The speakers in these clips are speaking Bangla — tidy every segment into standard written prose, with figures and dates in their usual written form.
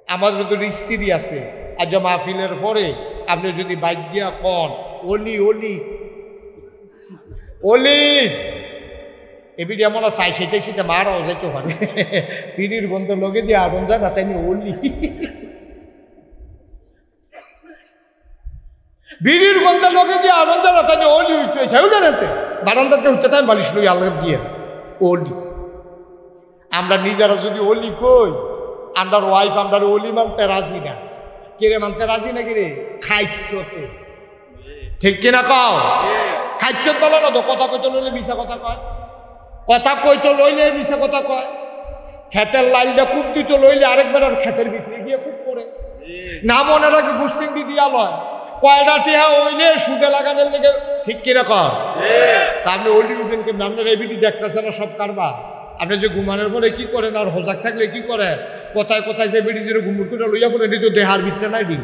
আমাদের তো স্ত্রী আছে, আর যে মাহফিলের পরে আপনি যদি বাইক দিয়া কন অলি অলি অলি এবিডি এমন চাই সেটাই সেটা মারাও যেতে পারে, পিড়ির বন্ধ লগে দিয়ে আগুন যায় না, তাই অলি বিড়ির গন্ধে লগে দিয়ে আগুন যায় না, তাই অলি উঠতে সেও জানাতে বারান্দাতে উঠতে তাই বালিশ লই আলাদা দিয়ে অলি। আমরা নিজেরা যদি অলি কই, আমরা ওয়াইফ আমরা অলি মানতে রাজি না। কিরে মানতে রাজি না কিরে? খাইচ্ছতে, ঠিক কিনা কও? খাইচ্ছত বলো না তো, কথা কইতে লইলে মিশা কথা কয়, কথা কইতে লইলে মিশা কথা কয়। ক্ষেতের লাইলটা কূপ দিতে লইলে আরেকবার আর ক্ষেতের ভিতরে গিয়ে কূপ করে না, মনে রাখে গুস্তিংটি দিয়া লয় কয়টা টিহা ওইলে সুদে লাগানোর লেগে, ঠিক কিনা কর? তা আপনি অলি উঠবেন কেমন? আপনার এবিটি দেখতেছে না সব কারবার। আপনি যে ঘুমানোর পরে কি করেন, আর হজাক থাকলে কি করেন? কোথায় কোথায় যে বেটি যে ঘুমুর করে লইয়া ফোন, এটি তো দেহার ভিতরে নাই ডিম,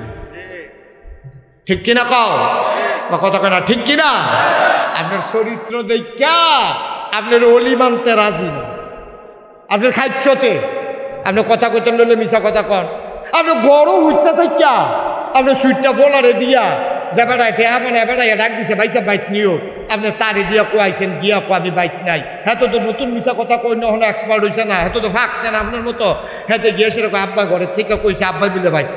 ঠিক কিনা কও? বা কথা কয় না, ঠিক কিনা? আপনার চরিত্র দেখা আপনার অলি মানতে রাজি না। আপনার খাইচ্ছতে আপনি কথা কইতে লইলে মিশা কথা কন। আপনি বড় উঠতে থাকা আপনি সুইটটা ফলারে দিয়া যে বেড়ায় ঠেহা মানে বেড়াইয়া ডাক দিছে ভাইসা বাইক নিও, আপনি তারে দিয়া কোয়াইছেন গিয়া কো আমি বাইক নাই। হ্যাঁ তো নতুন মিশা কথা কই না, হলে এক্সপার্ট হয়েছে না, হ্যাঁ তো ফাঁকছে না আপনার মতো। হ্যাঁ গিয়ে সেরকম আব্বা ঘরের থেকে কইছে আব্বাই বিলে বাইক,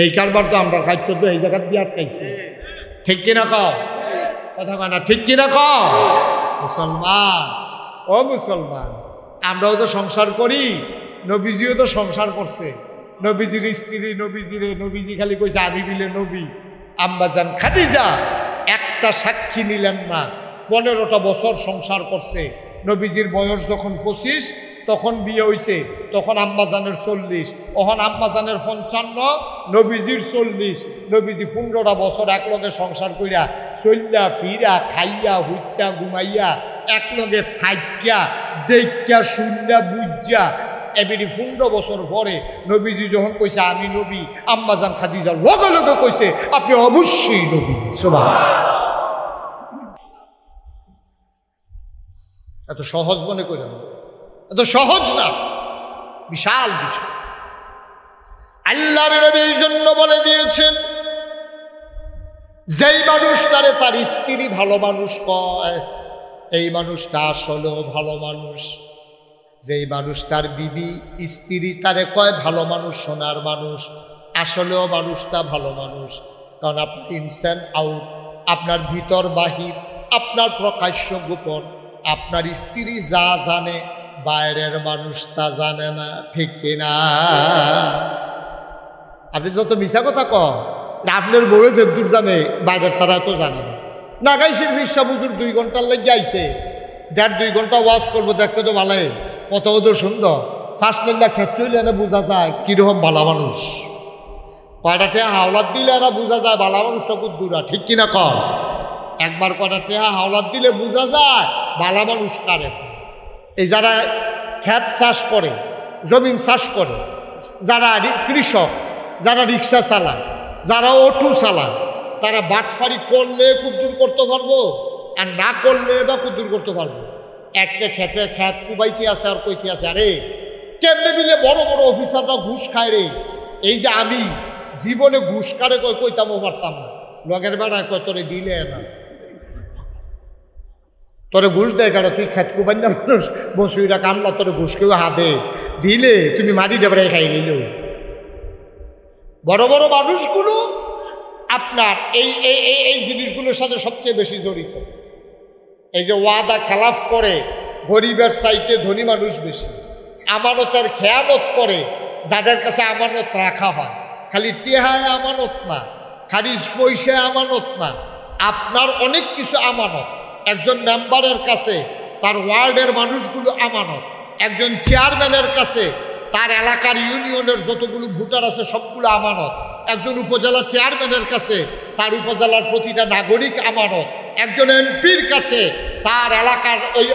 এই কারবার তো আমরা খাইছ তো এই জায়গার দিয়ে আটকাইছি, ঠিক কিনা কও? কথা কয় না, ঠিক কিনা কও? মুসলমান ও মুসলমান, আমরাও তো সংসার করি, নবীজিও তো সংসার করছে। নবীজির স্ত্রী নবীজিরে নবীজি খালি কইছে আমি বিলে নবী। আম্মাজান খাদিজা একটা সাক্ষী নিলেন না, 15টা বছর সংসার করছে। নবীজির বয়স যখন 25 তখন বিয়ে হইছে, তখন আম্মাজানের 40, তখন আম্মাজানের 55, নবীজির 40। নবীজি 15টা বছর একলগে সংসার কইরা চইল্লা ফিরা খাইয়া হুইত্যা ঘুমাইয়া একলগে থাইক্যা দেখ্যা শুনলা বুঝা এবারে 15 বছর পরে নবীজি যখন কইছে আমি নবী, আম্মাজান খাদিজা লগে লগে কইছে আপনি অবশ্যই নবী। সুবহানাল্লাহ। এত সহজ মনে করেন? এত সহজ না, বিশাল বিষয়। আল্লাহর নবী এই জন্য বলে দিয়েছেন, যেই মানুষটারে তার স্ত্রী ভালো মানুষ কয় এই মানুষটা আসলেও ভালো মানুষ। যেই মানুষ তার বিবি স্ত্রী তারে কয় ভালো মানুষ, সোনার মানুষ, আসলেও মানুষটা ভালো মানুষ। কারণ আপনি ইনসান আউট, আপনার ভিতর বাহির, আপনার প্রকাশ্য গোপন, আপনার স্ত্রী যা জানে বাইরের মানুষ তা জানে না, ঠিক কিনা? আপনি যত মিছা কথা কন, আপনার বউয়ে যে দূর জানে বাইরের তারা তো জানে না। নাগাইশির ফিরসা বুজুর 2 ঘন্টার লেগে আইছে, 1.5-2 ঘন্টা ওয়াজ করবো, দেখতে তো ভালোই, কত তো সুন্দর। ফার্স্ট লেল্লা খেত চইলে না বোঝা যায় কিরকম ভালো মানুষ। কয়টা টেহা হাওলাত দিলে এরা বোঝা যায় ভালো মানুষটা খুব দূরা, ঠিক কিনা কর? একবার কয়টা টেহা হাওলাত দিলে বোঝা যায় ভালো মানুষ কারে। এই যারা ক্ষেত চাষ করে, জমিন চাষ করে, যারা কৃষক, যারা রিক্সা চালায়, যারা অটো চালায়, তারা বাটফারি করলে খুব দূর করতে পারবো, আর না করলে বা খুব দূর করতে পারবো। একটা খেতে খ্যাত কুবাইতে আছে আর কইতে আছে, আরে কেমনে মিলে বড় বড় অফিসাররা ঘুষ খায় রে। এই যে আমি জীবনে ঘুষ কারে কইতামও পারতাম না, লগের বেড়ায় কয় তোরে দিলে না, তোরে ঘুষ দেয় কারো, তুই খেত কুবাই না মানুষ বসুইরা কামলা, তোরে ঘুষ কেউ হাতে দিলে তুমি মাটি ডেবড়াই খাই নিল। বড় বড় মানুষগুলো আপনার এই এই এই জিনিসগুলোর সাথে সবচেয়ে বেশি জড়িত। এই যে ওয়াদা খেলাফ করে গরিবের চাইতে ধনী মানুষ বেশি। আমানতের খেয়ানত করে যাদের কাছে আমানত রাখা হয়, খালি টেহায় আমানত না, খালি পয়সায় আমানত না, আপনার অনেক কিছু আমানত। একজন মেম্বারের কাছে তার ওয়ার্ডের মানুষগুলো আমানত, একজন চেয়ারম্যানের কাছে তার এলাকার ইউনিয়নের যতগুলো ভোটার আছে সবগুলো আমানত, একজন উপজেলা চেয়ারম্যানের কাছে তার উপজেলার প্রতিটা নাগরিক আমানত, একজন এমপির কাছে তার এলাকার ওই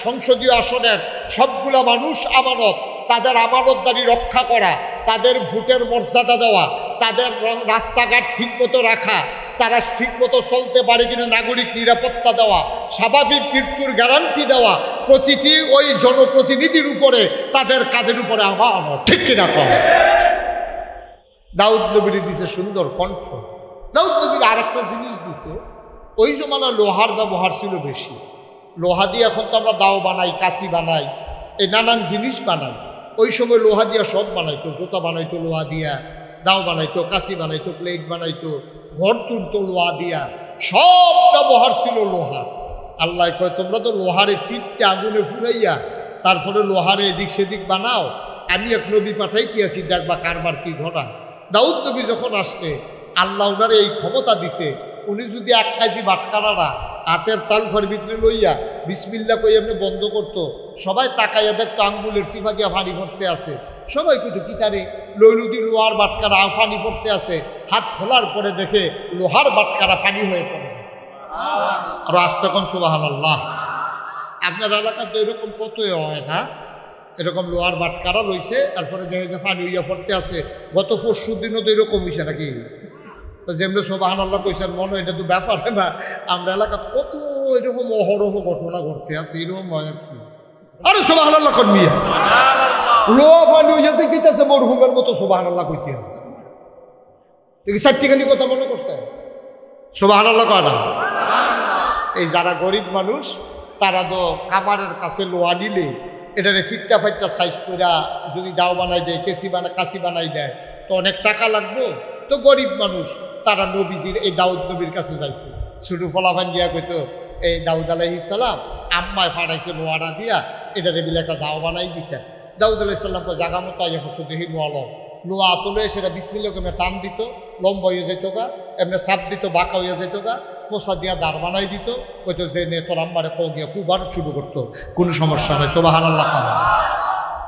সংসদীয় আসনের সবগুলা মানুষ আমানত। তাদের আমানতদারি রক্ষা করা, তাদের ভোটের মর্যাদা দেওয়া, তাদের রাস্তাঘাট ঠিকমতো রাখা, তারা ঠিকমতো চলতে পারে কিনা, নাগরিক নিরাপত্তা দেওয়া, স্বাভাবিক মৃত্যুর গ্যারান্টি দেওয়া, প্রতিটি ওই জনপ্রতিনিধির উপরে, তাদের কাঁধের উপরে আমার ঠিক কিনা কম। দাউদ নবীর দিছে সুন্দর কণ্ঠ। দাউদ নবীর আরেকটা জিনিস দিছে, ওই জমানা লোহার ব্যবহার ছিল বেশি। লোহা দিয়ে এখন তো আমরা দাও বানাই, কাশি বানাই, এই নানান জিনিস বানাই। ওই সময় লোহা দিয়া সব বানাইতো, জুতা বানাইতো লোহা দিয়া, দাও বানাইতো, কাশি বানাইতো, প্লেট বানাইতো, ঘর তুলতো লোহা দিয়া, সব ব্যবহার ছিল লোহা। আল্লাহ কয় তোমরা তো লোহারে ফিটতে আগুনে ফুরাইয়া তারপরে লোহারে এদিক সেদিক বানাও, আমি এক নবী পাঠাইতে আছি, দেখবা কারবার কি ঘটা। দাউদ নবী যখন আসছে, আল্লাহ ওনারে এই ক্ষমতা দিছে, উনি যদি 1 কেজি বাটকারাটা হাতের তাল ঘর ভিতরে লইয়া বিসমিল্লা কই এমনি বন্ধ করতো, সবাই তাকাইয়া দেখতো আঙ্গুলের সিফা দিয়া পানি ভরতে আছে। সবাই কইতো কি তারে লইলুদি লোহার বাটকারা পানি ভরতে আছে, হাত খোলার পরে দেখে লোহার বাটকারা পানি হয়ে পড়ে গেছে। আর আজ তখন সুবহানাল্লাহ। আপনার এলাকা তো এরকম কত হয় না, এরকম লোহার বাটকারা লইছে, তারপরে দেখে যে পানি হইয়া পড়তে আছে। গত 4 দিনও তো এরকম হইছে নাকি? যেমনি সুবহানাল্লাহ কইছেন, মনে এটা তো ব্যাপার না। আমরা এলাকা কত এরকম অহরহ ঘটনা ঘটতে আছে, এরকম আরে সুবহানাল্লাহ কর্মী লোহা পানি হইয়াছে কিতাছে মরহুমের মতো সুবহানাল্লাহ কইতে আছে। দেখি 4টিখানি কথা মনে করছে সুবহানাল্লাহ কয় না? এই যারা গরিব মানুষ তারা তো কামারের কাছে লোহা নিলে এটারে ফিটটা ফাইটটা সাইজ করে যদি দাও বানাই দেয়, কাশি বানাই দেয়, তো অনেক টাকা লাগবে। তো গরিব মানুষ তারা নবীজির এই দাউদ নবীর কাছে যাইতো, ছোটো ফলাফান দিয়া কইতো এই দাউদ আলাইহিস সালাম আম্মায় ফাটাইছে লোহাটা দিয়া, এটারে বিলে একটা দাও বানাই দিতেন। দাউদ আলাইহিস সালামকে জাগা মতো আইয়া করছো, দেখি লোহা তুলে সেটা বিসমিল্লাহ করে টান দিত, লম্বা হয়ে যেত গা, এমনি সাপ দিত, বাঁকা হয়ে যেত গা, ফোসা দিয়া দাঁড় বানাই দিত, কইতো যে নে তোর আম্মারে কো দিয়া কুবার শুরু করতো, কোনো সমস্যা নাই। সুবহানাল্লাহ।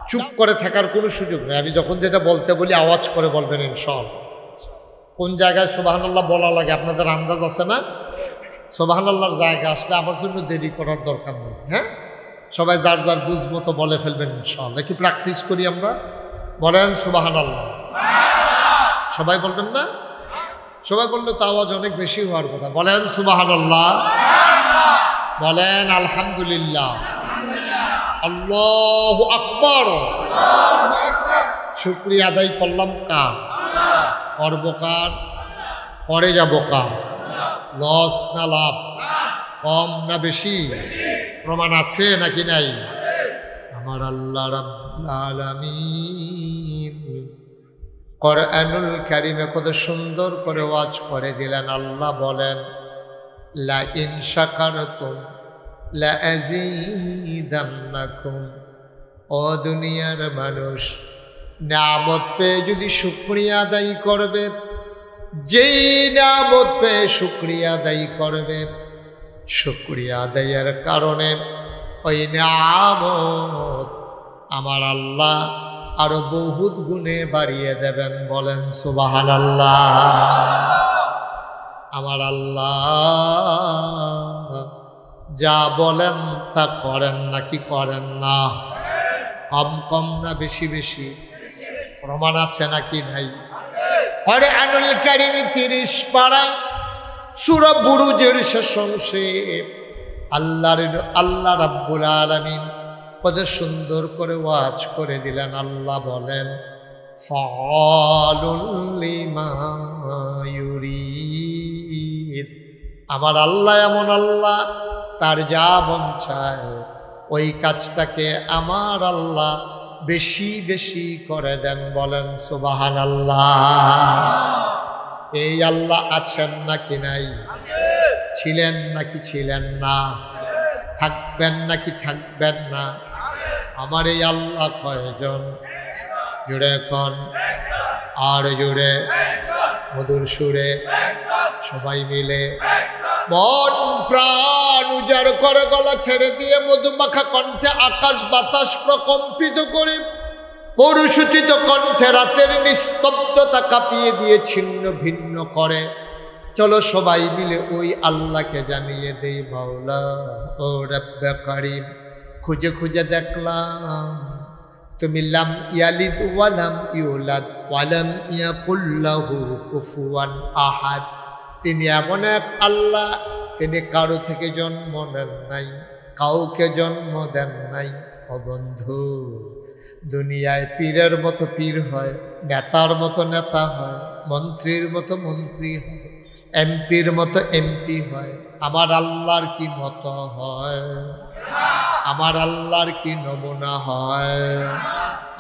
চুপ করে থাকার কোনো সুযোগ নেই। আমি যখন যেটা বলতে বলি আওয়াজ করে বলবেন ইনশাআল্লাহ। কোন জায়গায় সুবহানাল্লাহ বলা লাগে আপনাদের আন্দাজ আছে না? সুবহানাল্লাহর জায়গা আসলে আমার জন্য দেরি করার দরকার নেই। হ্যাঁ, সবাই যার যার বুঝ মতো বলে ফেলবেন ইনশাআল্লাহ। একটু প্র্যাকটিস করি আমরা। বলেন সুবহানাল্লাহ। সবাই বলবেন না? সবাই বললে তো আওয়াজ অনেক বেশি হওয়ার কথা। বলেন সুবহানাল্লাহ, বলেন আলহামদুলিল্লাহ, আল্লাহু আকবার। শুকরিয়া আদায় করলাম কার? করব কার? করে যাব কার? লস না লাভ? কম না বেশি? প্রমাণ আছে নাকি নাই? আমার আল্লাহ রাব্বুল আলামিন কোরআনুল কারীমে কত সুন্দর করে ওয়াজ করে দিলেন। আল্লাহ বলেন লা ইন শাকারতুম লা আযীদান্নাকুম। ও দুনিয়ার মানুষ, নিয়ামত পেয়ে যদি শুকরিয়া আদায় করবে, যেই নিয়ামত পেয়ে শুকরিয়া আদায় করবে, শুকরিয়া আদায়ের কারণে ওই নিয়ামত আমার আল্লাহ আরো বহুত গুণে বাড়িয়ে দেবেন। বলেন সুবহানাল্লাহ। আমার আল্লাহ যা বলেন তা করেন নাকি করেন না? কম কম না বেশি বেশি? প্রমাণ আছে নাকি নাই? কোরআনুল কারীম 30 পারা সূরা বুরুজের শেষ অংশে আল্লাহ রাব্বুল আলামিন কত সুন্দর করে ওয়াজ করে দিলেন। আল্লাহ বলেন ফাআলুল লিমা ইউরিদ। আমার আল্লাহ এমন আল্লাহ, তার যা মন চায় ওই কাজটাকে আমার আল্লাহ বেশি বেশি করে দেন। বলেন সুবহানাল্লাহ। এই আল্লাহ আছেন নাকি নাই? ছিলেন নাকি ছিলেন না? থাকবেন নাকি থাকবেন না? আমার এই আল্লাহ কয়জন? জুড়ে কন, আর জুড়ে মধুর সুরে সবাই মিলে মন প্রাণ উজাড় করে গলা ছেড়ে দিয়ে মধুমাখা কণ্ঠে আকাশ বাতাস প্রকম্পিত করে পৌরসূচিত কণ্ঠে রাতের নিস্তব্ধতা কাঁপিয়ে দিয়ে ছিন্ন ভিন্ন করে। চলো সবাই মিলে ওই আল্লাহকে জানিয়ে দেই মাওলা ও রব্বে কারীম, খুঁজে খুঁজে দেখলাম তুমি লাম ইয়ালিদ ওয়ালাম ইউলাদ ওয়ালাম ইয়াকুল লাহু কুফুয়ান আহাদ। তিনি এমন এক আল্লাহ, তিনি কারো থেকে জন্ম নেন নাই, কাউকে জন্ম দেন নাই। ও বন্ধু, দুনিয়ায় পীরের মতো পীর হয়, নেতার মতো নেতা হয়, মন্ত্রীর মতো মন্ত্রী হয়, এমপির মতো এমপি হয়। আমার আল্লাহর কি মতো হয়? আমার আল্লাহর কি নমুনা হয়?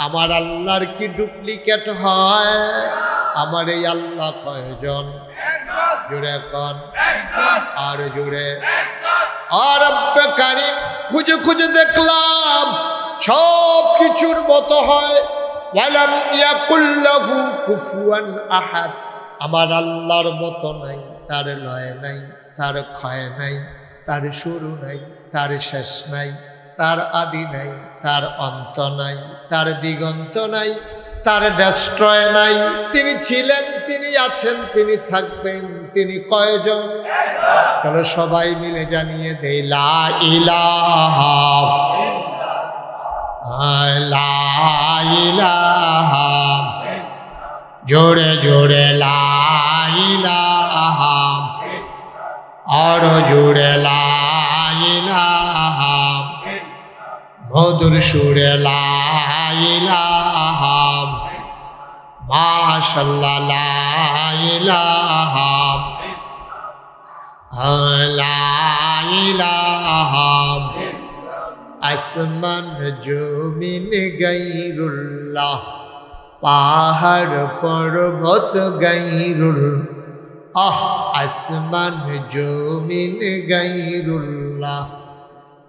আমার আল্লাহর কি ডুপ্লিকেট হয়? আমার এই আল্লাহ কয়জন? জুড়ে কন, আর জুড়ে। আর রব্বে কারীম খুঁজে খুঁজে দেখলাম সব কিছুর মতো হয়। ওয়ালাম ইয়াকুল্লাহু কুফুয়ান আহাদ। আমার আল্লাহর মতো নাই, তার লয় নাই, তার ক্ষয় নাই, তার শুরু নাই, তার শেষ নাই, তার আদি নাই, তার অন্ত নাই, তার দিগন্ত নাই, তার ডেস্ট্রয় নাই। তিনি ছিলেন, তিনি আছেন, তিনি থাকবেন। তিনি কয়জন? চলো সবাই মিলে জানিয়ে দেই, লা ইলাহা লা ইলাহা, জোরে জোরে লা ইলাহা, আরো জোরে লা ইলাহা, মধুর সুরে লা ইলাহা, মাশাআল্লাহ লা ইলাহা, লা ইলাহা। আসমান জমিন গায়রুল্লাহ, পাহাড় পর্বত গায়রুল। আসমান জমিন গায়রুল্লাহ,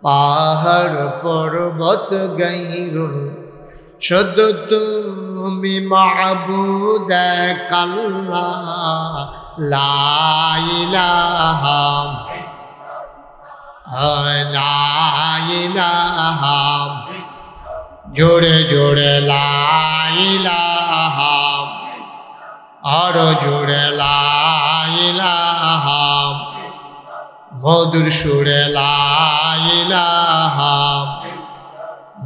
পাহাড় পর্বত গায়রুল। শুধু তুমি মাবুদ এক আল্লাহ, লা ইলাহা লা ইলাহা, জোরে জোরে লা ইলাহা, আরো জোরে লা ইলাহা, মধুর সুরে লা ইলাহা,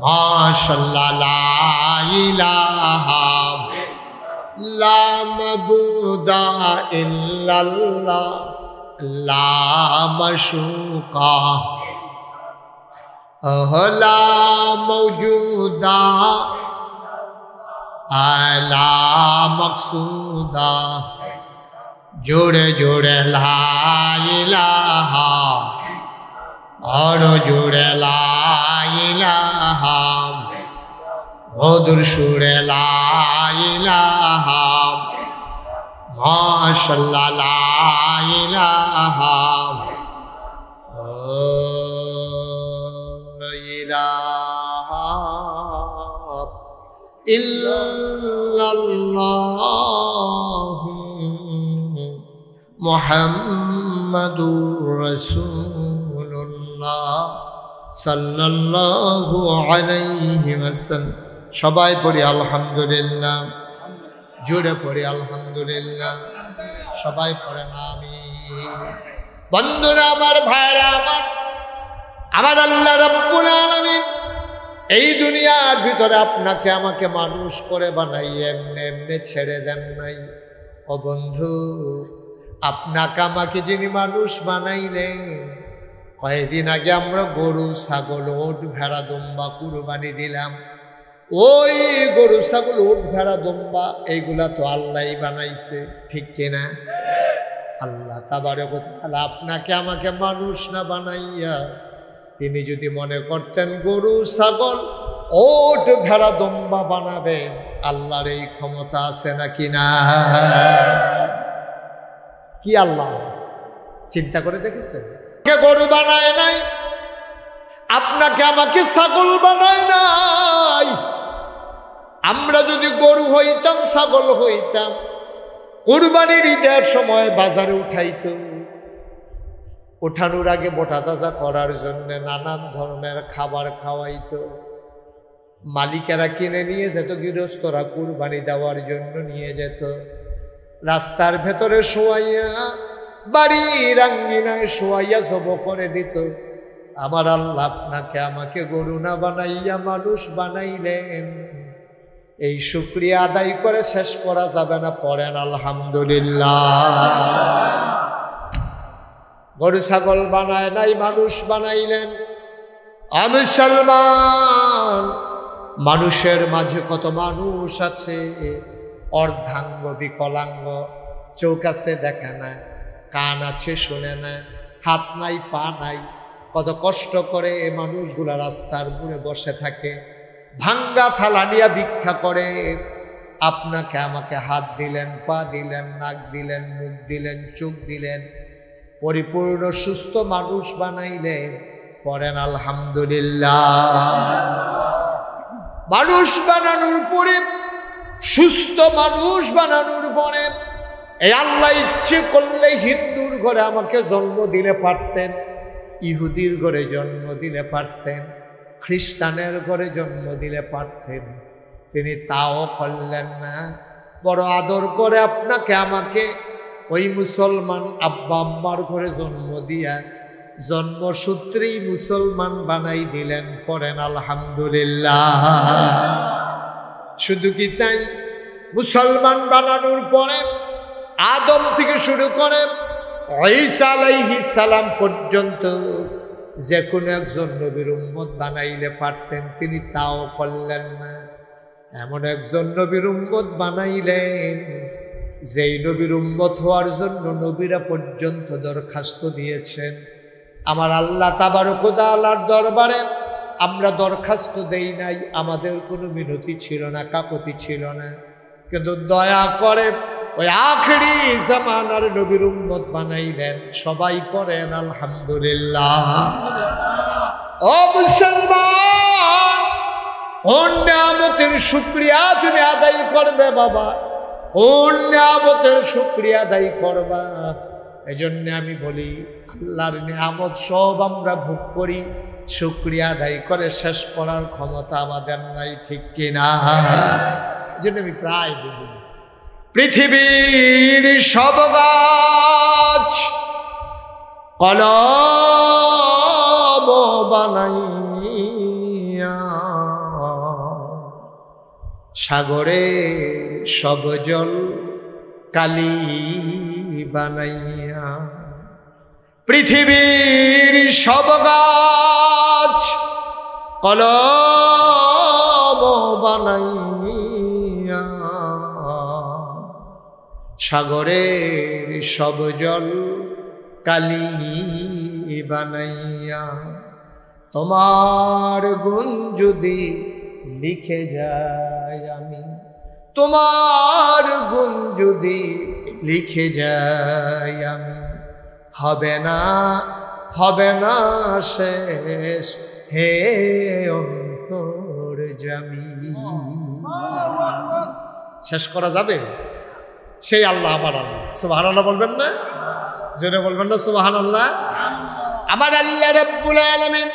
মাশাআল্লাহ লা ইলাহা, লা মাবুদা ইল্লাল্লাহ, লা মাশুকা লা মওজুদা লা মকসুদা। জোরে জোরে লা ইলাহা, আরো জোরে লা ইলাহা, মধুর সুরে লা ইলাহা, মাশাআল্লাহ লা ইলাহা ইল্লাল্লাহু মুহাম্মাদুর রাসূলুল্লাহ সাল্লাল্লাহু আলাইহি ওয়াসাল্লাম। সবাই পড়ি আলহামদুলিল্লাহ, জোরে পড়ি আলহামদুলিল্লাহ, সবাই পড়েন আমিন। বন্ধুরা আমার, ভাইরা আমার, আমার আল্লাহ রাব্বুল আলামিন এই দুনিয়ার ভিতরে আপনাকে আমাকে মানুষ করে বানাই, এমনি এমনি ছেড়ে দেন নাই। ও বন্ধু, আপনাকে আমাকে যিনি মানুষ বানাইলেন, কয়েকদিন আগে আমরা গরু ছাগল ওট ভেড়া দুম্বা কুরবানি দিলাম। ওই গরু ছাগল ওট ভেড়া দুম্বা এইগুলা তো আল্লাহই বানাইছে, ঠিক কিনা? আল্লাহ তাবারক ওয়া তাআলা আপনাকে আমাকে মানুষ না বানাইয়া তিনি যদি মনে করতেন গরু ছাগল ওট ভেড়া দুম্বা বানাবেন, আল্লাহর এই ক্ষমতা আছে নাকি না? কি আল্লাহ চিন্তা করে দেখেছেন? গরু বানায় নাই, আপনাকে আমাকে ছাগল বানায় নাই। আমরা যদি গরু হইতাম, ছাগল হইতাম, কুরবানির ঈদের সময় বাজারে উঠাইতো, ওঠানোর আগে মোটা তাজা করার জন্য নানান ধরনের খাবার খাওয়াইতো। মালিকেরা কিনে নিয়ে যেত, গৃহস্থরা কুরবানি দেওয়ার জন্য নিয়ে যেত। রাস্তার ভেতরে শোয়াইয়া, বাড়ির আঙ্গিনায় শোয়াইয়া জব করে দিত। আমার আল্লাহ আপনাকে আমাকে গরু না বানাইয়া মানুষ বানাইলেন। এই শুকরিয়া আদায় করে শেষ করা যাবে না, পড়েন আলহামদুলিল্লাহ। গরু ছাগল বানায় নাই, মানুষ বানাইলেন। মুসলমান, মানুষের মাঝে কত মানুষ আছে অর্ধাঙ্গ বিকলাঙ্গ, চোখ আছে দেখে না, কান আছে শুনে না, হাত নাই পা নাই। কত কষ্ট করে এ মানুষগুলা রাস্তার উপরে বসে থাকে, ভাঙ্গা থালা নিয়ে ভিক্ষা করে। আপনাকে আমাকে হাত দিলেন, পা দিলেন, নাক দিলেন, মুখ দিলেন, চোখ দিলেন, পরিপূর্ণ সুস্থ মানুষ বানাইলেন। পড়েন আলহামদুলিল্লাহ। মানুষ বানানোর পরে, সুস্থ মানুষ বানানোর পরে এই আল্লাহ ইচ্ছে করলে হিন্দুর ঘরে আমাকে জন্ম দিলে পারতেন, ইহুদির ঘরে জন্ম দিলে পারতেন, খ্রিস্টানের ঘরে জন্ম দিলে পারতেন। তিনি তাও করলেন না, বড় আদর করে আপনাকে আমাকে ওই মুসলমান আব্বা আম্মার ঘরে জন্ম দিয়া জন্মসূত্রেই মুসলমান বানাই দিলেন। পড়েন আলহামদুলিল্লাহ। শুধু কি তাই, মুসলমান বানানোর পরে আদম থেকে শুরু করে ঈসা আলাইহিস সালাম পর্যন্ত যে কোনো একজন নবীর উম্মত বানাইলে পারতেন, তিনি তাও করলেন না। এমন একজন নবীর উম্মত বানাইলেন যেই নবীর উম্মত হওয়ার জন্য নবীরা পর্যন্ত দরখাস্ত দিয়েছেন। আমার আল্লাহ তাবারক ওয়া তাআলার দরবারে আমরা দরখাস্ত দেই নাই, আমাদের কোনো মিনতি ছিল না, কাকুতি ছিল না, কিন্তু দয়া করে ওই আখেরি জামানার নবীর উম্মত বানাইলেন। সবাই পড়েন আলহামদুলিল্লাহ। ও মুসলমান, কোন নিয়ামতের শুকরিয়া তুমি আদায় করবে বাবা, কোন নিয়ামতের শুকরিয়া আদায় করবা? এজন্য আমি বলি, আল্লাহর নিয়ামত সব আমরা ভোগ করি, শুকরিয়া আদায় করে শেষ করার ক্ষমতা আমাদের নাই, ঠিক কিনা? এজন্য আমি প্রায় বলি, পৃথিবীর সব গাছ কলম বানাইয়া, সাগরে সব জল কালি বানাইয়া, পৃথিবীর সব গাছ কলম বানাইয়া, সাগরের সব জল কালি বানাইয়া, তোমার গুণ যদি লিখে যাই আমি, তোমার গুণ যদি লিখে যাই আমি, হবে না, হবে না শেষ হে অন্তর্যামী। শেষ করা যাবে? সেই আল্লাহ আমার আল্লাহ। সুবহানাল্লাহ বলবেন না? জোরে বলবেন না সুবহানাল্লাহ? আমার আল্লাহ রাব্বুল আলামিন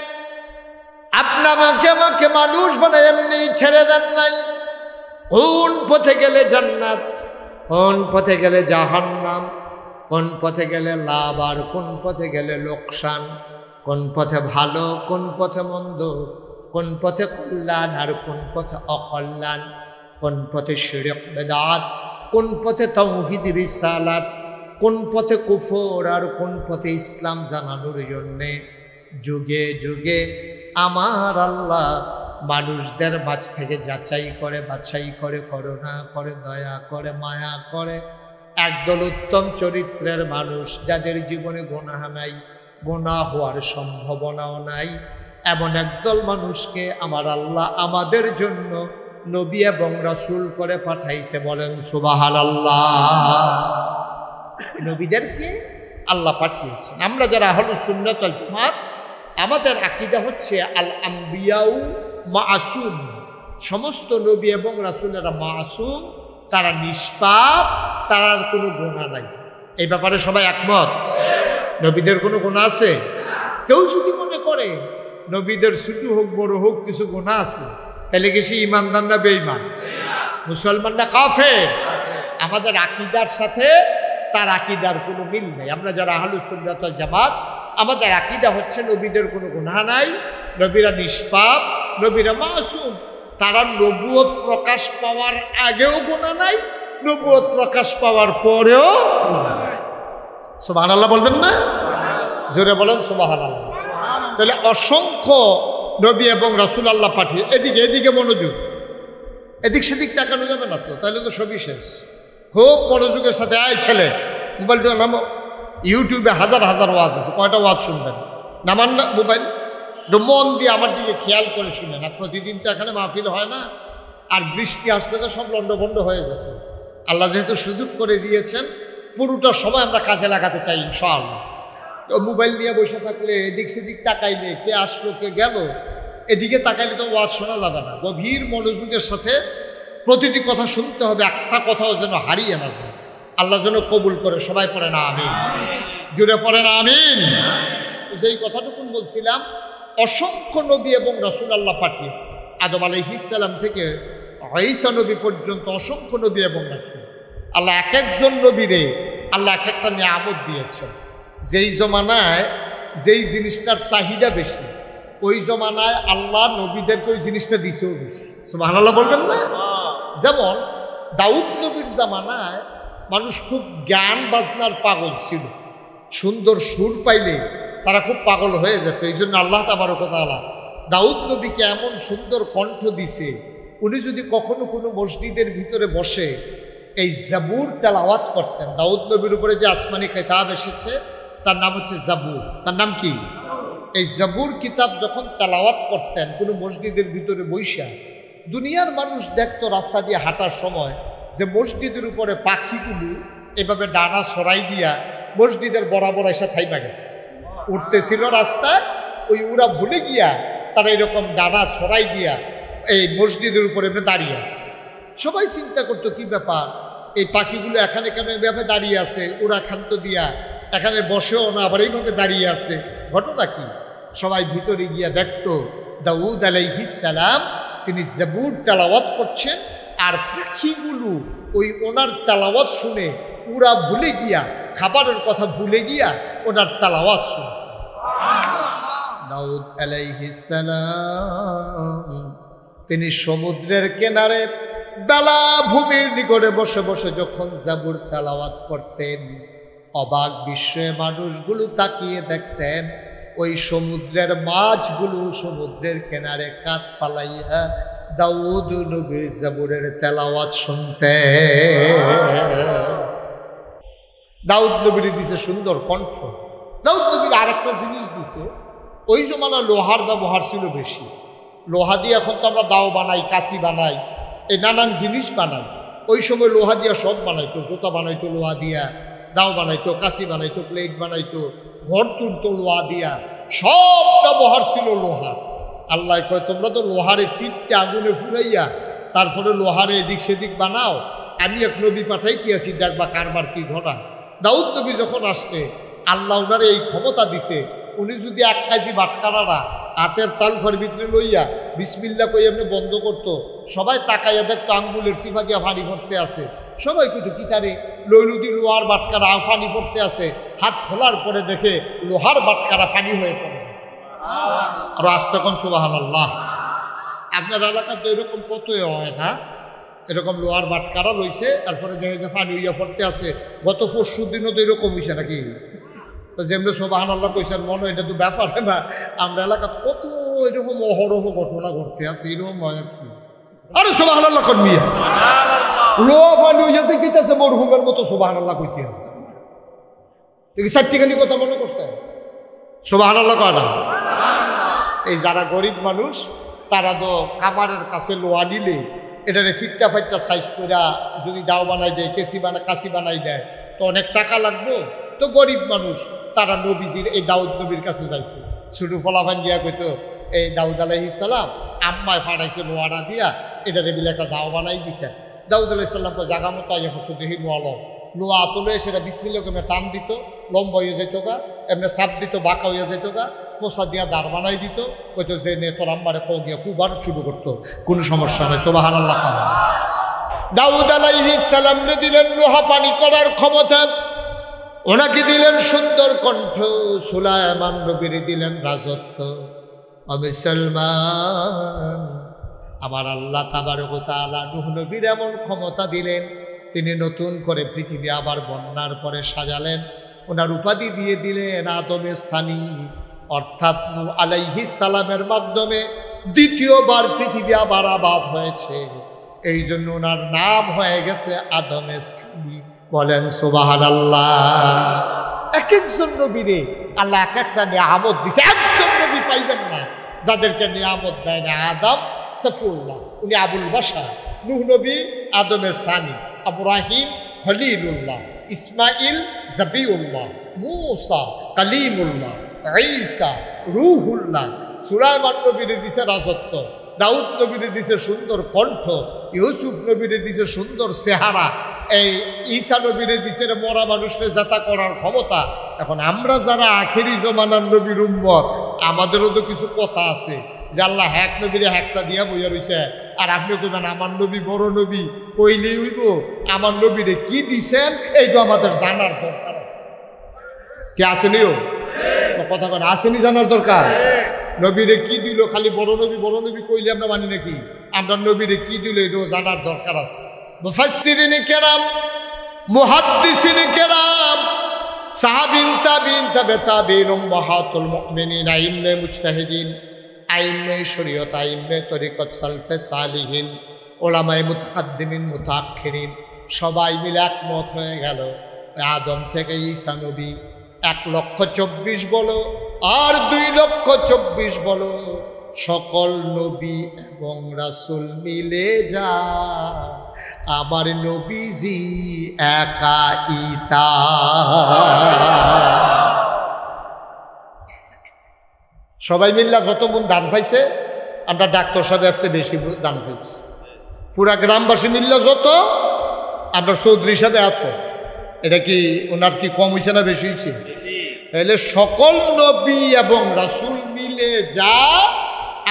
আমাকে মানুষ বানায় এমনি ছেড়ে দেন নাই। কোন পথে গেলে জান্নাত, কোন পথে গেলে জাহান্নাম, কোন পথে গেলে লাভ আর কোন পথে গেলে লোকসান, কোন পথে ভালো কোন পথে মন্দ, কোন পথে কল্যাণ আর কোন পথে অকল্যাণ, কোন পথে শিরক বেদাত, কোন পথে তাওহীদ রিসালাত, কোন পথে কুফর আর কোন পথে ইসলাম জানানোর জন্যে যুগে যুগে আমার আল্লাহ মানুষদের মাঝ থেকে যাচাই করে, বাছাই করে, করুণা করে, দয়া করে, মায়া করে একদল উত্তম চরিত্রের মানুষ, যাদের জীবনে গুনাহ নাই, গুনাহ হওয়ার সম্ভাবনাও নাই, এমন একদল মানুষকে আমার আল্লাহ আমাদের জন্য নবী এবং রাসূল করে পাঠাইছে। বলেন সুবহানাল্লাহ। নবীদেরকে আল্লাহ পাঠিয়েছেন। আমরা যারা আহলুস সুন্নাত ওয়াল জামাত, আমাদের আকীদা হচ্ছে আল আম্বিয়াউ মাসুম, সমস্ত নবী এবং রাসূলেরা মাসুম, তারা নিষ্পাপ, তারা কোনো গুনাহ নাই। এই ব্যাপারে সবাই একমত? নবীদের কোনো গুনাহ আছে? কেউ যদি মনে করে নবীদের ছোট হোক বড় হোক কিছু গুনাহ আছে, তাহলে কি সে ঈমানদার না বেঈমান? মুসলমান না কাফের? আমাদের আকীদার সাথে তার আকীদার কোনো মিল নেই। আমরা যারা আহলুস সুন্নাত ওয়াল জামাত, আমাদের আকীদা হচ্ছে নবীদের কোনো গুনাহ নাই, নবীরা নিষ্পাপ, নবীরা মাসুম। তারা নবুয়ত প্রকাশ পাওয়ার আগেও গুনাহ নাই, নবুয়ত প্রকাশ পাওয়ার পরেও গুনাহ নাই। সুবহানাল্লাহ বলবেন না? জোরে বলেন সুবহানাল্লাহ। তাহলে অসংখ্য নবী এবং রাসূল আল্লাহ পাঠিয়ে এদিকে এদিকে মনোযোগ, এদিক সেদিক তাকানো যাবে না তো, তাহলে তো সবই শেষ। খুব মনোযোগের সাথে আয় ছেলে মোবাইলটা নামো, ইউটিউবে হাজার হাজার ওয়াজ আছে, কয়টা ওয়াজ শুনবেন? নামান না মোবাইল, মন দিয়ে আমার দিকে খেয়াল করে শুনেন। আর প্রতিদিন তো এখানে মাহফিল হয় না, আর বৃষ্টি আসলে তো সব লন্ডভন্ড হয়ে যেত। আল্লাহ যেহেতু সুযোগ করে দিয়েছেন, পুরোটা সময় আমরা কাজে লাগাতে চাই ইনশাআল্লাহ। তো মোবাইল নিয়ে বসে থাকলে এদিক সেদিক তাকাইলে কে আসলো কে গেল, এদিকে তাকাইলে তো ওয়াজ শোনা যাবে না। গভীর মনোযোগের সাথে প্রতিটি কথা শুনতে হবে, একটা কথাও যেন হারিয়ে না যায়। আল্লাহ যেন কবুল করে। সবাই পড়ে না আমিন, জুড়ে পড়ে না আমিন। যেই কথাটুকুন বলছিলাম, অসংখ্য নবী এবং রাসূল আল্লাহ পাঠিয়েছে। আদম আলাইহিস সালাম থেকে ঈসা নবী পর্যন্ত অসংখ্য নবী এবং রাসূল। আল্লাহ এক একজন নবীরে আল্লাহ এক একটা নিয়ামত দিয়েছেন। যেই জমানায় যেই জিনিসটার চাহিদা বেশি, ওই জমানায় আল্লাহ নবীদেরকে ওই জিনিসটা দিছেও বেশি। সুবহানাল্লাহ বলবেন না? যেমন দাউদ নবীর জামানায় মানুষ খুব জ্ঞান বাজনার পাগল ছিল, সুন্দর সুর পাইলে তারা খুব পাগল হয়ে যেত। এই জন্য আল্লাহ তাবারক ওয়া তাআলা দাউদ নবীকে এমন সুন্দর কণ্ঠ দিছে, উনি যদি কখনো কোনো মসজিদের ভিতরে বসে এই জাবুর তেলাওয়াত করতেন। দাউদ নবীর উপরে যে আসমানি কিতাব এসেছে তার নাম হচ্ছে জাবুর। তার নাম কি? এই জাবুর কিতাব যখন তেলাওয়াত করতেন কোনো মসজিদের ভিতরে বৈশা, দুনিয়ার মানুষ দেখতো রাস্তা দিয়ে হাঁটার সময় যে মসজিদের উপরে পাখিগুলো এভাবে ডানা ছড়াই দিয়া মসজিদের বরাবর এসে থাইমা গেছে, উঠতেছিল রাস্তায়। ওই ওরা ভুলে গিয়া তারা এরকম ডানা ছড়াই দিয়া এই মসজিদের উপরে এমনি দাঁড়িয়ে আছে। সবাই চিন্তা করতো কি ব্যাপার, এই পাখিগুলো এখানে কেন এভাবে দাঁড়িয়ে আছে, ওরা খান্ত দিয়া এখানে বসেও না, আবার এইভাবে দাঁড়িয়ে আছে, ঘটনা কি? সবাই ভিতরে গিয়া দেখতো দাউদ আলাইহিস সালাম তিনি জাবুর তেলাওয়াত করছেন, আর পাখিগুলো ওই ওনার তেলাওয়াত শুনে ওরা ভুলে গিয়া, খাবারের কথা ভুলে গিয়া ওনার তেলাওয়াত শুনে। দাউদ আলাইহিস সালাম তিনি সমুদ্রের কিনারে বেলা ভূমির নিকটে বসে বসে যখন জাবুর তেলাওয়াত করতেন, অবাক বিস্ময়ে মানুষগুলো তাকিয়ে দেখতেন ওই সমুদ্রের মাছগুলো সমুদ্রের কিনারে কাঁধ ফালাইয়া দাউদ নবীর জাবুরের তেলাওয়াত শুনতে। দাউদ নবীর দিছে সুন্দর কণ্ঠ। দাউদ নবীর আরেকটা জিনিস দিছে, ওই জমানা লোহার ব্যবহার ছিল বেশি। লোহা দিয়ে এখন তো আমরা দাও বানাই, কাশি বানাই, এই নানান জিনিস বানাই। ওই সময় লোহা দিয়া সব বানাইতো, জুতা বানাইতো লোহা দিয়া, দাও বানাইতো, কাশি বানাইতো, প্লেট বানাইতো, ঘর তুলতো লোহা দিয়া, সব ব্যবহার ছিল লোহা। আল্লাহ কয় তোমরা তো লোহারে ফিটতে আগুনে ফুরাইয়া তারপরে লোহারে এদিক সেদিক বানাও, আমি এক নবী পাঠাইতে আছি, দেখবা কারবার কি ঘটা। দাউদ নবী যখন আসছে আল্লাহ ওনারে এই ক্ষমতা দিছে, উনি যদি 1 কেজি বাটকারারা হাতের তালুর ভিতরে লইয়া বিসমিল্লাহ কই এমনি বন্ধ করতো, সবাই তাকাইয়া দেখতো আঙ্গুলের সিফা দিয়া পানি ভরতে আছে। সবাই কিন্তু কি তারে লইলুদি লোহার বাটকারা পানি ভরতে আছে, হাত খোলার পরে দেখে লোহার বাটকারা পানি হয়ে পড়ে গেছে। আর আজ তখন সুবহানাল্লাহ। আপনার এলাকা তো এরকম কত হয় না, এরকম লোহার বাটকারা লইছে, তারপরে দেখে যে পানি হইয়া পড়তে আছে। গত 4 দিনও তো এরকম হইছে নাকি? তো যেমনি সুবহানাল্লাহ কইছেন মনে এটা তো ব্যাপার না, আমরা এলাকা কত এরকম অহরহ ঘটনা ঘটতে আছে এরকম। আরে সুবহানাল্লাহ করবি, লোহা পানি হইয়াছে কিতাছে মরহুমের মতো সুবহানাল্লাহ কইতে আছে। এই 4টিখানি কথা মনে করছে সুবহানাল্লাহ কয় না? এই যারা গরিব মানুষ তারা তো কামারের কাছে লোহা নিলে এটারে ফিটটা ফাইটটা সাইজ করে যদি দাও বানাই দেয়, কাশি বানাই দেয় তো অনেক টাকা লাগবো। তো গরিব মানুষ তারা নবীজির এই দাউদ নবীর কাছে যাইত, ছোট ফলাফান দিয়া কইতো এই দাউদ আলাইহিস সালাম আম্মায় ফাটাইছে লোহাটা দিয়া এটারে বিলে একটা দাও বানাই দিতেন। দাউদ আলাইহিস সালামকে জাগা মতো আইয়া হচ্ছে দেখি লোয়া লোহা তুলে সেটা বিসমিল্লাহ করে টান দিত, লম্বা হয়ে যেত গা, এমনি সাপ দিত, বাঁকা হইয়া যেত গা, ফোসা দিয়া দাঁড় বানাই দিত, কইতো যে নে তোর আম্মারে কো গিয়া খুবার শুরু করতো, কোনো সমস্যা নেই। সুবহানাল্লাহ। দাউদ আলাইহিস সালামকে দিলেন লোহা পানি করার ক্ষমতা, ওনাকে দিলেন সুন্দর কণ্ঠ, সুলাইমান নবীরে দিলেন রাজত্ব। আমি সালমান আমার আল্লাহ তাবারক ওয়া তাআলা নূহ নবীর এমন ক্ষমতা দিলেন, তিনি নতুন করে পৃথিবী আবার বন্যার পরে সাজালেন। ওনার উপাধি দিয়ে দিলেন আদমের সানি, অর্থাৎ নূহ আলাইহিস সালামের মাধ্যমে দ্বিতীয়বার পৃথিবী আবার আবাদ হয়েছে। এই জন্য ওনার নাম হয়ে গেছে আদমের সানি। বলেন সুবহানাল্লাহ। এক একজন নবীরে আল্লাহ এক একটা নিয়ামত দিছে। একজন নবী পাইবেন না যাদেরকে নিয়ামত দেয় না। আদম সফিউল্লাহ, উনি আবুল বাশার। নূহ নবী আদমের সানি। ইব্রাহিম খলিলুল্লাহ, ইসমাইল জাবিউল্লাহ, মূসা কালিমুল্লাহ, ঈসা রূহুল্লাহ। সুলাইমান নবীরে দিছে রাজত্ব, দাউদ নবীরে দিছে সুন্দর কণ্ঠ, ইউসুফ নবীরে দিছে সুন্দর চেহারা, এই ঈসা নবীরে দিছে মরা মানুষকে যাতা করার ক্ষমতা। এখন আমরা যারা আখেরি জমানার নবীর উম্মত, আমাদেরও তো কিছু কথা আছে যে আল্লাহ হ্যাক নবীরে হ্যাকটা দিয়া বইয়া রয়েছে, আর আপনি কইবেন আমার নবী বড় নবী, কইলেই হইব আমার নবীরে কি দিছেন এইটা আমাদের জানার দরকার আছে। কি আসেনিও কথা কেন আসেনি জানার দরকার? নবীরে কি দিল, খালি বড় নবী কইলে আমরা মানি নাকি? আমরা নবীরে কি দিল এটাও জানার দরকার আছে। মুফাসসিরিনে কেরাম, মুহাদ্দিসিনে কেরাম, সাহাবিন তাবিন তাবে তাবিন, উম্মাহাতুল মুমিনিন, আইম্মে মুজতাহিদিন, আইম্মে শরীয়ত, আইম্মে তরিকত, সালফে সালিহিন, ওলামায়ে মুতাকাদ্দিমিন মুতাআখিরিন সবাই মিলে একমত হয়ে গেল আদম থেকে ঈসা নবী 1,24,000 বলো আর 2,24,000 বলো, সকল নবী এবং রাসূল মিলে যা আমার নবীজি একাইতা। সবাই মিল্লা যত মন দান পাইছে, আমরা ডাক্তার সাহেবের থেকে বেশি দান পাইছি। পুরা গ্রামবাসী মিল্লা যত, আমরা চৌধুরী সাহেব এত। এটা কি ওনার কি কম হয়েছে না বেশি হয়েছে? তাহলে সকল নবী এবং রাসূল মিলে যা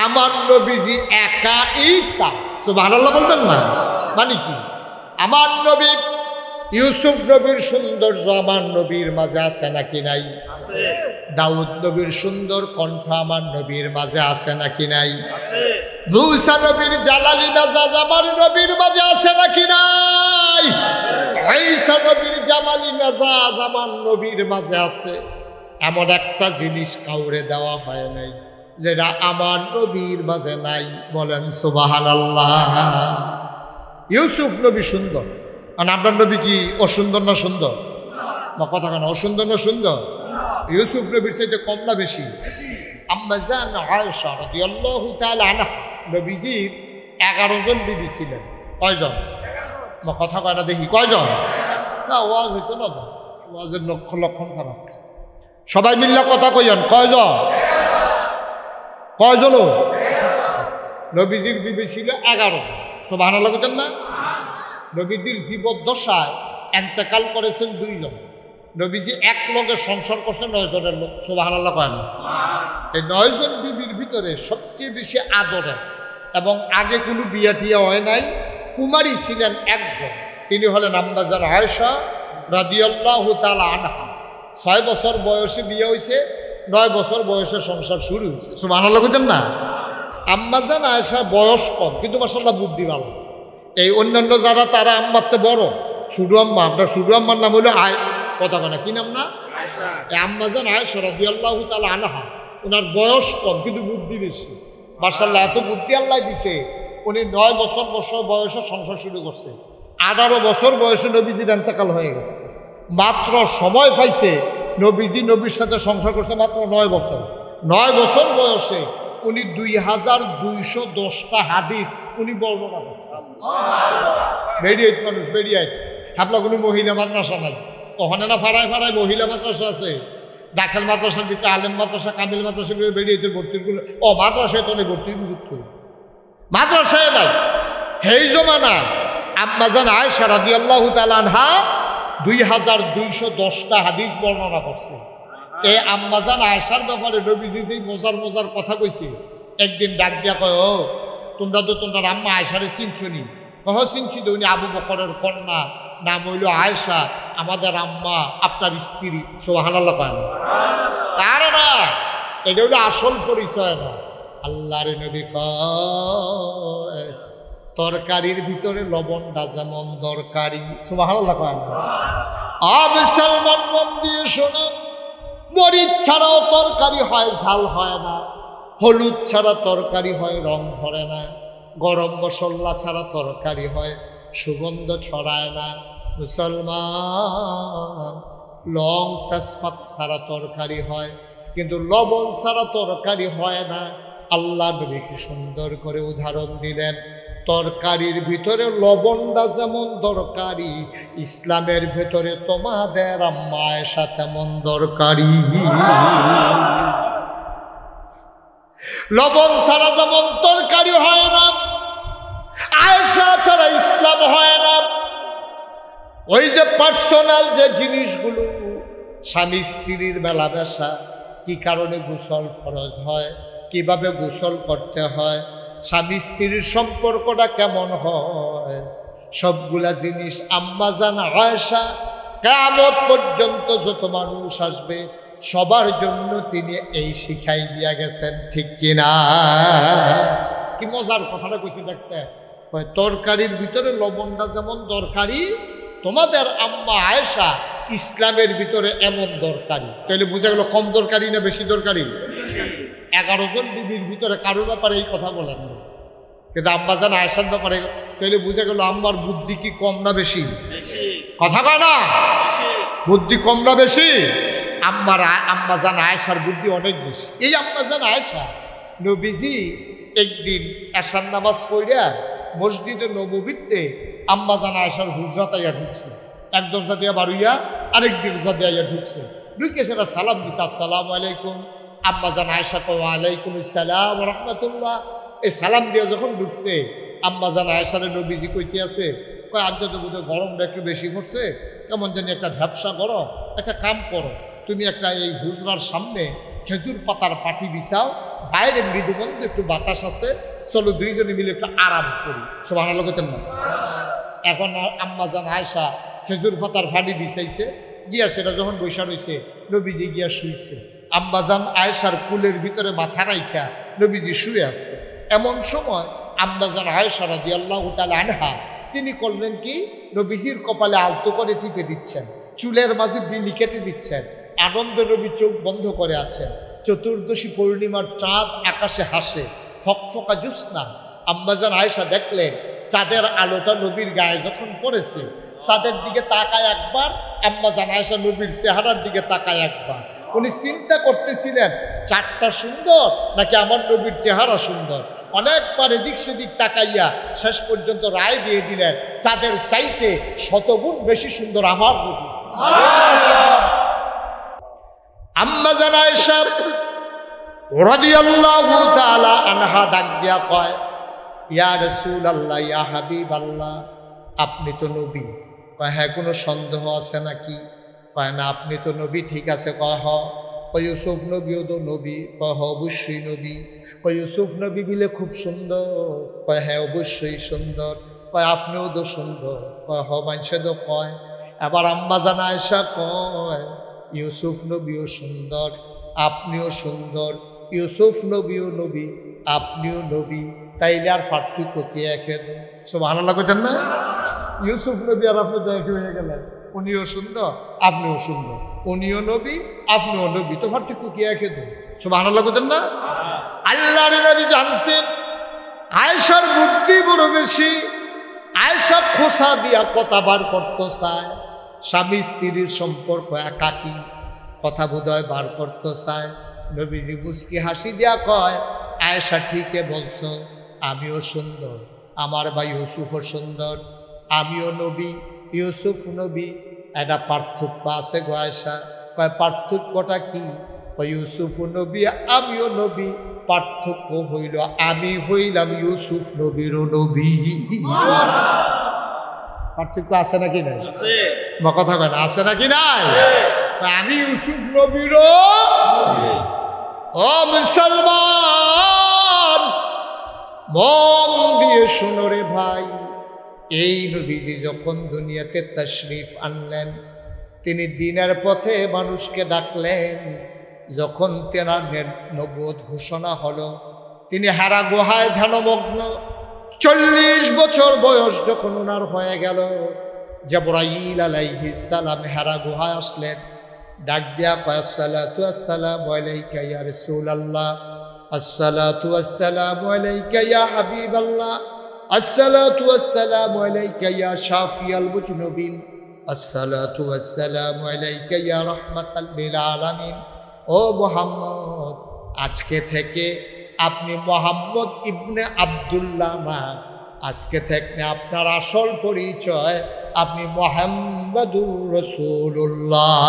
আমার নবীজি একাইতা। সুবহানাল্লাহ বলবেন না? মানে কি? আমার নবী ইউসুফ নবীর সৌন্দর্য আমার নবীর মাঝে আছে নাকি নাই? দাউদ নবীর সুন্দর কণ্ঠ আমার নবীর মাঝে আছে নাকি নাই? মূসা নবীর জালালি মেজাজ আমার নবীর মাঝে আছে নাকি নাই? ঈসা নবীর জামালি মেজাজ আমার নবীর মাঝে আছে। এমন একটা জিনিস কাউরে দেওয়া হয় নাই যেটা আমার নবীর মাঝে নাই। বলেন সুবহানাল্লাহ। ইউসুফ নবী সুন্দর, আর আপনার নবী কি অসুন্দর না সুন্দর? না কথা কেন, অসুন্দর না সুন্দর? ইউসুফ নবীর চাইতে কম না বেশি? আম্মা জান আয়েশা রাদিয়াল্লাহু তাআলা আনহা নবীজির 11 জন বিবি ছিলেন। কয়জন? কথা কয় না দেখি, কয়জন? না ওয়াজ হইতো না, ওয়াজের লক্ষণ খারাপ। সবাই মিল্লা কথা কইন, কয়জন? কয়জন? নবীজির বিবি ছিল 11। সুবহানাল্লাহ বলেন না? নবীজির জীবদ্দশায় ইন্তেকাল করেছেন 2 জন। নবীজি এক লগে সংসার করছেন 9 জনের লোক। সুবহানাল্লাহ কয় না? এই 9 জন বিবির ভিতরে সবচেয়ে বেশি আদরের এবং আগে কোনো বিয়া টিয়া হয় নাই, কুমারী ছিলেন একজন। তিনি হলেন আম্মা জান আয়েশা রাদিয়াল্লাহু তাআলা আনহা। 6 বছর বয়সে বিয়ে হয়েছে, 9 বছর বয়সে সংসার শুরু হয়েছে। সুবহানাল্লাহ বলেন না? আম্মা জান আয়েশা বয়স কম, কিন্তু মাশাআল্লাহ বুদ্ধি ভালো। এই অন্যান্য যারা তারা আম্মাতে বড়, শুধু আম্মা, আপনার শুধু আম্মার নাম হলো কথা কেনা কি নাম না? আম্মা জান আয়েশা রাদিয়াল্লাহু তাআলা আনহা, ওনার বয়স কম কিন্তু বুদ্ধি বেশি। মাশাআল্লাহ এত বুদ্ধি আল্লাহ দিছে, উনি 9 বছর বয়সে সংসার শুরু করছে। 18 বছর বয়সে নবীজির ইন্তেকাল হয়ে গেছে। মাত্র সময় পাইছে নবীজি নবীর সাথে সংসার করছে মাত্র 9 বছর। 9 বছর বয়সে উনি 2210টা হাদিস উনি বর্ণনা করছেন। বেরিয়াইত মানুষ, বেরিয়াইত আপনার কোনো মহিলা মাদ্রাসা নাই। ওখানে না ফাড়ায় ফাড়ায় মহিলা মাদ্রাসা আছে, দাখিল মাদ্রাসার ভিতরে আলেম মাদ্রাসা, কামিল মাদ্রাসা বেরিয়াইতের ভর্তির গুলো। ও মাদ্রাসায় তো অনেক ভর্তি মাদ্রাসায় নাই। সেই জমানা আম্মা জান আয়েশা রাদিয়াল্লাহু তাআলা আনহা 2210টা হাদিস বর্ণনা করছে। এই আম্মা জান আয়েশার ব্যাপারে নবীজি সেই মজার কথা কইছে। একদিন ডাক দিয়া কয়, ও তোমরা তো তোমার আম্মা আয়েশারে চিনছনি? কহ চিনছি তো, উনি আবু বকরের কন্যা, নাম হইল আয়েশা, আমাদের আম্মা, আপনার স্ত্রী। সুবহানাল্লাহ কয় না? আরে না, এটা হলো আসল পরিচয় না। আল্লাহর নবী কয় তরকারির ভিতরে লবণটা যেমন দরকারি। সুবহানাল্লাহ কয় না? মুসলমান মন দিয়ে শোনো, মরিচ ছাড়াও তরকারি হয়, ঝাল হয় না। হলুদ ছাড়া তরকারি হয়, রং ধরে না। গরম মশলা ছাড়া তরকারি হয়, সুগন্ধ ছড়ায় না। মুসলমান, লং তেজপাত ছাড়া তরকারি হয়, কিন্তু লবণ ছাড়া তরকারি হয় না। আল্লাহ নবী কি সুন্দর করে উদাহরণ দিলেন, তরকারির ভিতরে লবণটা যেমন দরকারি, ইসলামের ভিতরে তোমাদের আম্মা আয়েশা তেমন দরকারি। লবণ ছাড়া যেমন তরকারি হয় না, আয়েশা ছাড়া ইসলাম হয় না। ওই যে পার্সোনাল যে জিনিসগুলো, স্বামী স্ত্রীর মেলামেশা, কি কারণে গোসল ফরজ হয়, কিভাবে গোসল করতে হয়, স্বামী স্ত্রীর সম্পর্কটা কেমন হয়, সবগুলা জিনিস আম্মা জান আয়েশা কিয়ামত পর্যন্ত যত মানুষ আসবে সবার জন্য তিনি এই শিখাই দিয়া গেছেন। ঠিক কিনা? কি মজার কথাটা কইছে দেখছে, তরকারির ভিতরে লবণটা যেমন দরকারি, তোমাদের আম্মা আয়েশা ইসলামের ভিতরে এমন দরকারি। তাহলে বুঝা গেল কম দরকারি না বেশি দরকারি? 11 জন বিবির ভিতরে কারো ব্যাপারে এই কথা বলেন না, কিন্তু আম্মা জান আয়েশার ব্যাপারে। তাহলে বুঝা গেল আম্মার বুদ্ধি কি কম না বেশি? কথা কয় না? বুদ্ধি কম না বেশি? আম্মা জান আয়েশার বুদ্ধি অনেক বেশি। এই আম্মা জান আয়েশা, নবীজি একদিন এশার নামাজ পড়িয়া মসজিদে নববীতে আম্মা জান আয়েশার হুজরাত আইয়া ঢুকছে। এক দরজা দিয়া বাড়ুইয়া আরেক দরজা দিয়ে আইয়া ঢুকছে। ঢুকে সেটা সালাম দিছে, আসসালামু আলাইকুম। আম্মা জান আয়েশা কয় ওয়ালাইকুম আসসালাম ওয়া রাহমাতুল্লাহ। এই সালাম দিয়ে যখন ঢুকছে, আম্মা জান আয়েশারে নবীজি কইতে আছে, কয় আজ তো বোধহয় গরমটা একটু বেশি পড়ছে, কেমন জানি একটা ভ্যাবসা গরম। একটা কাম করো, তুমি একটা এই হুজরার সামনে খেজুর পাতার পাটি বিছাও, বাইরে মৃদুবন্ধ একটু বাতাস আছে, চলো দুইজনে মিলে একটু আরাম করি। সুবহানাল্লাহ কইতেন না? এখন আম্মা জান আয়েশা খেজুর পাতার ফাটি বিছাইছে, গিয়া সেটা যখন বৈশা রয়েছে, নবীজি গিয়া শুইছে। আম্মা জান আয়েশার কুলের ভিতরে মাথা রাইখা নবীজি শুয়ে আছে। এমন সময় আম্মা জান আয়েশা রাদিয়াল্লাহু তাআলা আনহা তিনি করলেন কি, নবীজির কপালে আলতো করে টিপে দিচ্ছেন, চুলের মাঝে বিলি কেটে দিচ্ছেন। আনন্দ নবী চোখ বন্ধ করে আছেন। চতুর্দশী পূর্ণিমার চাঁদ আকাশে হাসে, ফকফকা জ্যোৎস্না। আম্মা জান আয়েশা দেখলেন চাঁদের আলোটা নবীর গায়ে যখন পড়েছে, চাঁদের দিকে তাকায় একবার, আম্মা জান আয়েশা নবীর চেহারার দিকে তাকায় একবার। উনি চিন্তা করতেছিলেন চাঁদটা সুন্দর নাকি আমার নবীর চেহারা সুন্দর। অনেকবার এদিক সেদিক তাকাইয়া শেষ পর্যন্ত রায় দিয়ে দিলেন চাঁদের চাইতে শতগুণ বেশি সুন্দর আমার নবী। আম্মা জান আয়েশা রাদিয়াল্লাহু তাআলা আনহা ডাক দিয়া কয়, ইয়া রাসূলুল্লাহ, ইয়া হাবিবাল্লাহ, আপনি তো নবী। কয় হ্যাঁ, কোনো সন্দেহ আছে নাকি? কয় না, আপনি তো নবী। ঠিক আছে। কয় হ। কয় ইউসুফ নবীও তো নবী। কয় হ, অবশ্যই নবী। কয় ইউসুফ নবী বিলে খুব সুন্দর। কয় হ্যাঁ, অবশ্যই সুন্দর। কয় আপনিও তো সুন্দর। কয় হ, মানুষে তো কয়। এবার আম্মা জান আয়েশা কয়, ইউসুফ নবীও সুন্দর, আপনিও সুন্দর, ইউসুফ নবীও নবী, আপনিও নবী, তাইলে আর পার্থক্য কি? একের। সুবহানাল্লাহ কইতেন না? ইউসুফ নবী আর আপনি তো একই হয়ে গেলেন। উনিও সুন্দর, আপনিও সুন্দর, উনিও নবী, আপনিও নবী, তো পার্থক্য কি? একে তো। সুবহানাল্লাহ কইতেন না? আল্লাহর নবী জানতেন আয়েশার বুদ্ধি বড় বেশি। আয়েশা খোসা দিয়া কথা বার করতে চায়, স্বামী স্ত্রীর সম্পর্ক একাকী, কথা বোধহয় বার করতে চায়। নবীজি মুস্কি হাসি দিয়া কয়, আয়েশা ঠিকই বলছো, আমিও সুন্দর, আমার ভাই ইউসুফও সুন্দর, আমিও নবী, ইউসুফ নবী, একটা পার্থক্য আছে গো আয়েশা। কয় পার্থক্যটা কি? কয় ইউসুফ নবী, আমিও নবী, পার্থক্য হইল আমি হইলাম ইউসুফ নবীরও নবী। পার্থক্য আছে নাকি নাই? কথা কয় না, আছে নাকি নাই? আমি ইউসুফ নবীরও। ও মুসলমান, মন দিয়ে শোনো রে ভাই, এই নবীজি যখন দুনিয়াতে তাশরিফ আনলেন, তিনি দিনের পথে মানুষকে ডাকলেন। যখন তেনার নবুয়ত ঘোষণা হলো, তিনি হারা গুহায় ধ্যানমগ্ন। 40 বছর বয়স যখন ওনার হয়ে গেল, জিবরাইল আলাইহিস সালাম হেরা গুহায় আসলেন, ডাক দিয়া কয় আসসালাতু আসসালামু আলাইকা ইয়া রাসূলুল্লাহ, আসসালাতু আসসালামু আলাইকা ইয়া হাবিবাল্লাহ, আসসালাতু আসসালামু আলাইকা ইয়া শাফিয়াল মুজনুবিন, আসসালাতু আসসালামু আলাইকা ইয়া রাহমাতাল লিল আলামিন। ও মুহাম্মদ, আজকে থেকে আপনি মুহাম্মদ ইবনে আব্দুল্লাহ না, আজকে থেকে আপনার আসল পরিচয় আপনি মুহাম্মাদুর রাসূলুল্লাহ।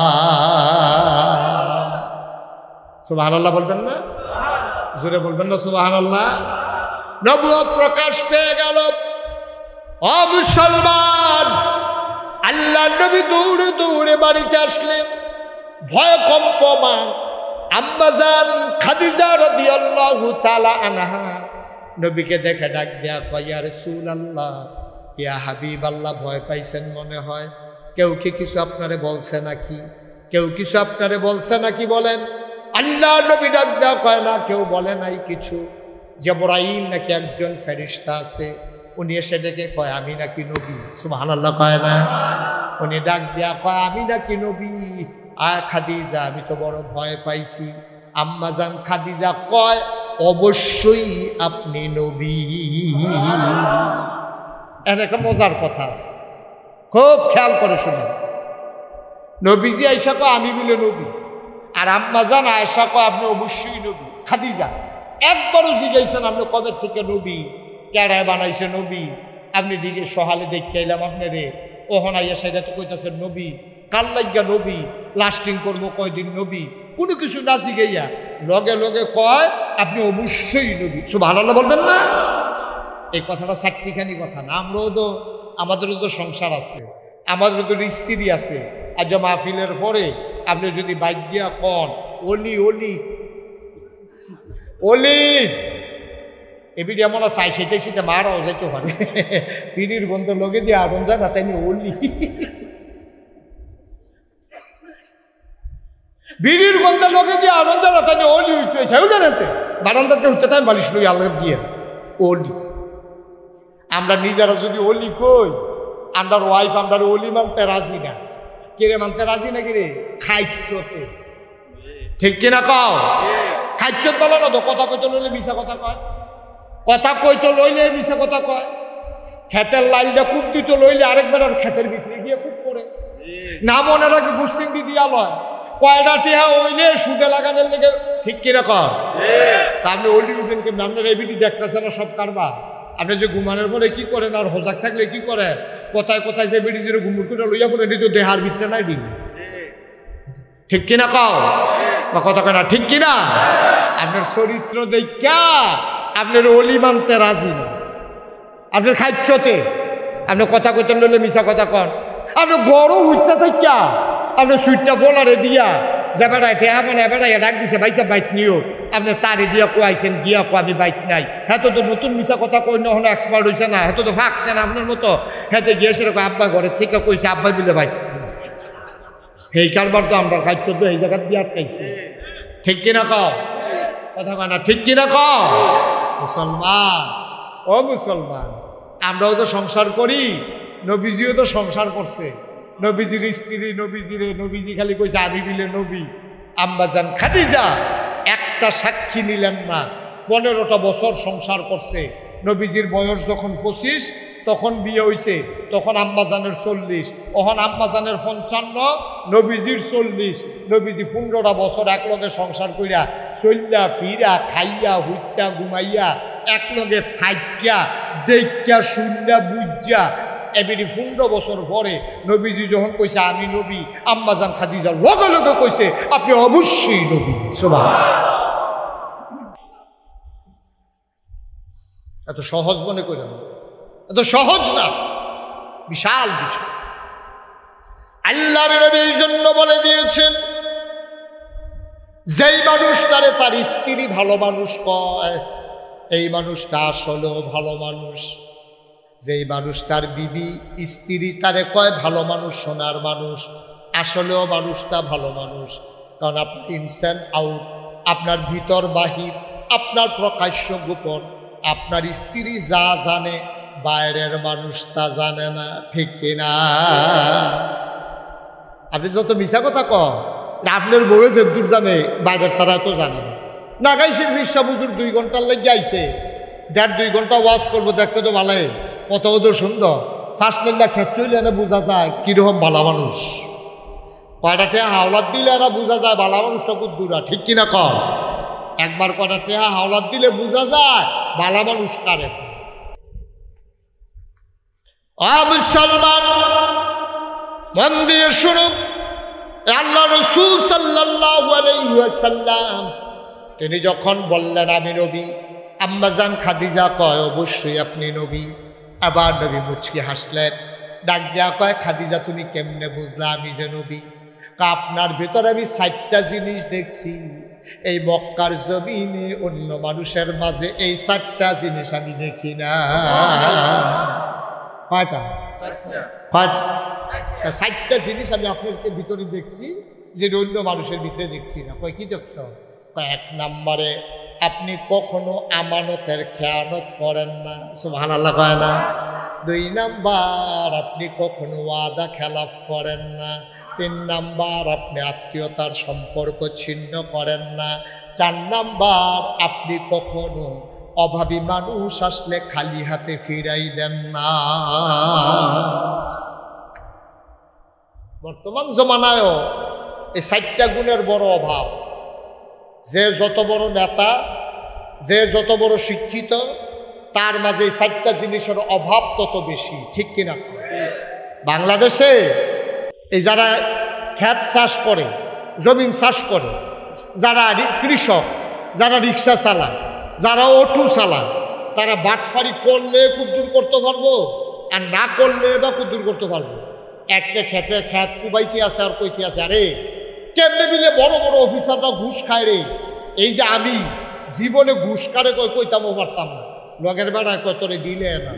সুবহানাল্লাহ বলবেন না? জোরে বলবেন না সুবহানাল্লাহ? নবুয়ত প্রকাশ পেয়ে গেল। ও মুসলমান, আল্লাহর নবী দৌড়ে দৌড়ে বাড়িতে আসলেন, ভয় কম্পমান। আম্মাজান খাদিজা রাদিয়াল্লাহু তাআলা আনহা নবীকে দেখে ডাক দেয়া কয় ইয়া রাসূলুল্লাহ, ইয়া হাবিবাল্লাহ, ভয় পাইছেন মনে হয়। কেউ কি কিছু আপনারে বলছে নাকি? কেউ কিছু আপনারে বলছে নাকি বলেন? আল্লাহ নবী ডাক দেয়া কয় না, কেউ বলে নাই কিছু। জিবরাইল নাকি একজন ফেরেশতা আছে, উনি এসে ডেকে কয় আমি নাকি নবী। সুবহানাল্লাহ কয় না? উনি ডাক দেয়া কয় আমি নাকি নবী। খাদিজা, আমি তো বড় ভয় পাইছি। আম্মাজান খাদিজা কয় অবশ্যই আপনি নবী। এর একটা মজার কথা আছে, খুব খেয়াল করে শুনুন। নবীজি আয়েশা কয় আমি বলে নবী, আর আম্মাজান আয়েশা কয় আপনি অবশ্যই নবী। খাদিজা একবারও জিজ্ঞাসেন আপনি কবে থেকে নবী, কেডায় বানাইছে নবী? আপনি দিকে সহালে দেখে এলাম আপনারে, ওহন আইয়া সেটা তো কইতাছেন নবী, কাল লাগিয়া নবী, লাস্টিং করবো কয়দিন নবী, কোনো কিছু না জিগাইয়া লগে লগে কয় আপনি অবশ্যই নবী। সুবহানাল্লাহ বলবেন না? এই কথাটা চারটিখানি কথা না। আমাদেরও তো সংসার আছে, আমাদেরও তো স্ত্রী আছে। আর যে মাহফিলের পরে আপনি যদি বাইক দিয়া কন অলি অলি অলি, এবিডি এমন চাই সেটাই সেটা মারাও যাইতে পারে। পিড়ির গন্ধ লগে দিয়ে আগুন যায় না, তাই অলি। বিড়ির গন্ধে লোকে দিয়ে আনন্দ না, তাই অলি হইতে সেও জানাতে বারান্দাতে হচ্ছে তাই বালিশ লই আল্লাহ গিয়ে অলি। আমরা নিজেরা যদি অলি কই, আমরা ওয়াইফ আমরা অলি মানতে রাজি না। কিরে মানতে রাজি না? কিরে খাইচ্ছতে, ঠিক কিনা কও? খাইচ্ছত বলে না তো, কথা কইতে লইলে মিশা কথা কয়, কথা কইতে লইলে মিশা কথা কয়। ক্ষেতের লাইনটা কূপ দিতে লইলে আরেকবার আর ক্ষেতের ভিতরে গিয়ে কূপ করে না, মনে রাখে গুস্তিংটি দিয়া লয়। কয়টা টিহা হইলে সুদে লাগানোর লেগে, ঠিক কিরকম? তা আপনি অলি উঠবেন কেমন? আপনার এবিটি দেখতেছে না সব কারবার। আপনি যে ঘুমানোর পরে কি করেন, আর হজাক থাকলে কি করেন? কোথায় কোথায় যে বেটি যে ঘুমুর করে লইয়া পড়ে তো দেহার ভিতরে নাই ডিম, ঠিক কিনা কও? বা কথা কেনা ঠিক কিনা? আপনার চরিত্র দেখা আপনার অলি মানতে রাজি না। আপনার খাইচ্ছতে আপনি কথা কইতে লইলে মিশা কথা কন। আপনি গরম উঠতে থাকিয়া আপনি সুইটটা ফোলারে দিয়া যে বেড়ায় ঠেহা মানে বেড়াই ডাক দিছে ভাইসা বাইক নিও, আপনি তারে দিয়া কোয়াইছেন গিয়া কো আমি বাইক নাই। হ্যাঁ তো নতুন মিশা কথা কই না, হলো এক্সপার্ট হয়েছে না, হ্যাঁ তো ফাঁকছে না আপনার মতো। হ্যাঁ তো গিয়ে সেরকম আব্বা ঘরের থেকে কইছে আব্বাই বিলে বাইক। এই কারবার তো আমরা খাইছ তো এই জায়গার দিয়ে আটকাইছি, ঠিক কিনা কও? কথা কয় না, ঠিক কিনা কও? মুসলমান, ও মুসলমান, আমরাও তো সংসার করি, নবীজিও তো সংসার করছে। নবীজির স্ত্রী নবীজিরে নবীজি খালি কইছে আমি বিলে নবী। আম্মাজান খাদিজা একটা সাক্ষী নিলেন না, 15টা বছর সংসার করছে। নবীজির বয়স যখন 25 তখন বিয়ে হইছে, তখন আম্মাজানের 40, ওহন আম্মাজানের 55, নবীজির 40। নবীজি 15টা বছর একলগে সংসার কইরা চল্লা ফিরা খাইয়া হুইত্যা ঘুমাইয়া একলগে থাইক্যা দেখ্যা শুনলা বুঝা এবারে 15 বছর পরে নবীজি যখন কইছে আমি নবী, আম্মাজান খাদিজা লগে লগে কইছে আপনি অবশ্যই নবী। সুবহানাল্লাহ। এত সহজ মনে করেন? এত সহজ না, বিশাল বিষয়। আল্লাহর নবী এই জন্য বলে দিয়েছেন, যেই মানুষটারে তার স্ত্রী ভালো মানুষ কয়, এই মানুষটা আসলেও ভালো মানুষ। যেই মানুষটার বিবি স্ত্রী তারে কয় ভালো মানুষ, সোনার মানুষ, আসলেও মানুষটা ভালো মানুষ। কারণ আপনি ইনসান আউট, আপনার ভিতর বাহির, আপনার প্রকাশ্য গোপন, আপনার স্ত্রী যা জানে বাইরের মানুষ তা জানে না, ঠিক কিনা? আপনি যত মিছা কথা কন, আপনার বউয়ে যে দূর জানে, বাইরের তারা তো জানে না। নাগাইশের ফিরসা বুজুর 2 ঘন্টার লেগে আইছে, 1.5-2 ঘন্টা ওয়াজ করবো, দেখতে তো ভালো, কত ওদের সুন্দর। ফার্স্ট লেগা খেত চইলে না বোঝা যায় কিরকম ভালো মানুষ। কয়টা টেহা হাওলাত দিলে না বোঝা যায় ভালো মানুষটা খুব দূরা, ঠিক কিনা কম? একবার কয়টা টেহা হাওলাত দিলে বোঝা যায় ভালো মানুষ কারে। মুসলমান মন দিয়ে শুনুন, আল্লাহ রাসূল সাল্লাল্লাহু আলাইহি ওয়াসাল্লাম তিনি যখন বললেন আমি নবী, আম্মাজান খাদিজা কয় অবশ্যই আপনি নবী। আবার নবী মুচকি হাসলেন, ডাক দিয়া কয় খাদিজা তুমি কেমনে বুঝলা আমি যে নবী? আপনার ভেতরে আমি 4টা জিনিস দেখছি, এই মক্কার জমিনে অন্য মানুষের মাঝে এই 4টা জিনিস আমি দেখি না। কয়টা? 4টা জিনিস আমি আপনাদের ভিতরে দেখছি, যে অন্য মানুষের ভিতরে দেখছি না। কয় কি দেখছ? কয় 1 নম্বরে আপনি কখনো আমানতের খেয়ানত করেন না, সুবহানাল্লাহ কয় না? 2 নাম্বার আপনি কখনো ওয়াদা খেলাফ করেন না। 3 নাম্বার আপনি আত্মীয়তার সম্পর্ক ছিন্ন করেন না। 4 নাম্বার আপনি কখনো অভাবী মানুষ আসলে খালি হাতে ফিরাই দেন না। বর্তমান জমানায়ও এই 4টা গুণের বড় অভাব। যে যত বড় নেতা, যে যত বড় শিক্ষিত, তার মাঝে এই 4টা জিনিসের অভাব তত বেশি, ঠিক কিনা? বাংলাদেশে এই যারা ক্ষেত চাষ করে, জমিন চাষ করে, যারা কৃষক, যারা রিক্সা চালায়, যারা অটো চালায়, তারা বাটফারি করলে কুদ্দুর করতে পারবো, আর না করলে বা কুদ্দুর করতে পারবো। একটা খেতে খ্যাত কুবাইতে আছে আর কইতে আছে, আরে কেমনে মিলে বড় বড় অফিসাররা ঘুষ খায় রে। এই যে আমি জীবনে ঘুষ কারে কইতামও পারতাম না। লগের বেড়ায় কয় তোরে দিলে না,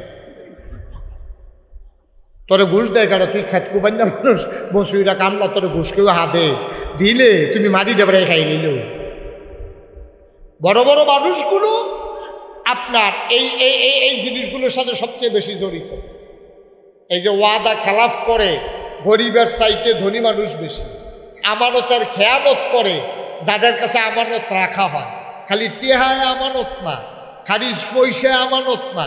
তোরে ঘুষ দেয় কারো, তুই খেত কুবাই না মানুষ বসুইরা কামলা, তোরে ঘুষ কেউ হাতে দিলে তুমি মাটি ডেবড়াই খাই নিল। বড় বড় মানুষগুলো আপনার এই এই এই জিনিসগুলোর সাথে সবচেয়ে বেশি জড়িত। এই যে ওয়াদা খেলাফ করে গরিবের চাইতে ধনী মানুষ বেশি। আমানতের খেয়ানত করে যাদের কাছে আমানত রাখা হয়, খালি টেহায় আমানত না, খালি পয়সায় আমানত না,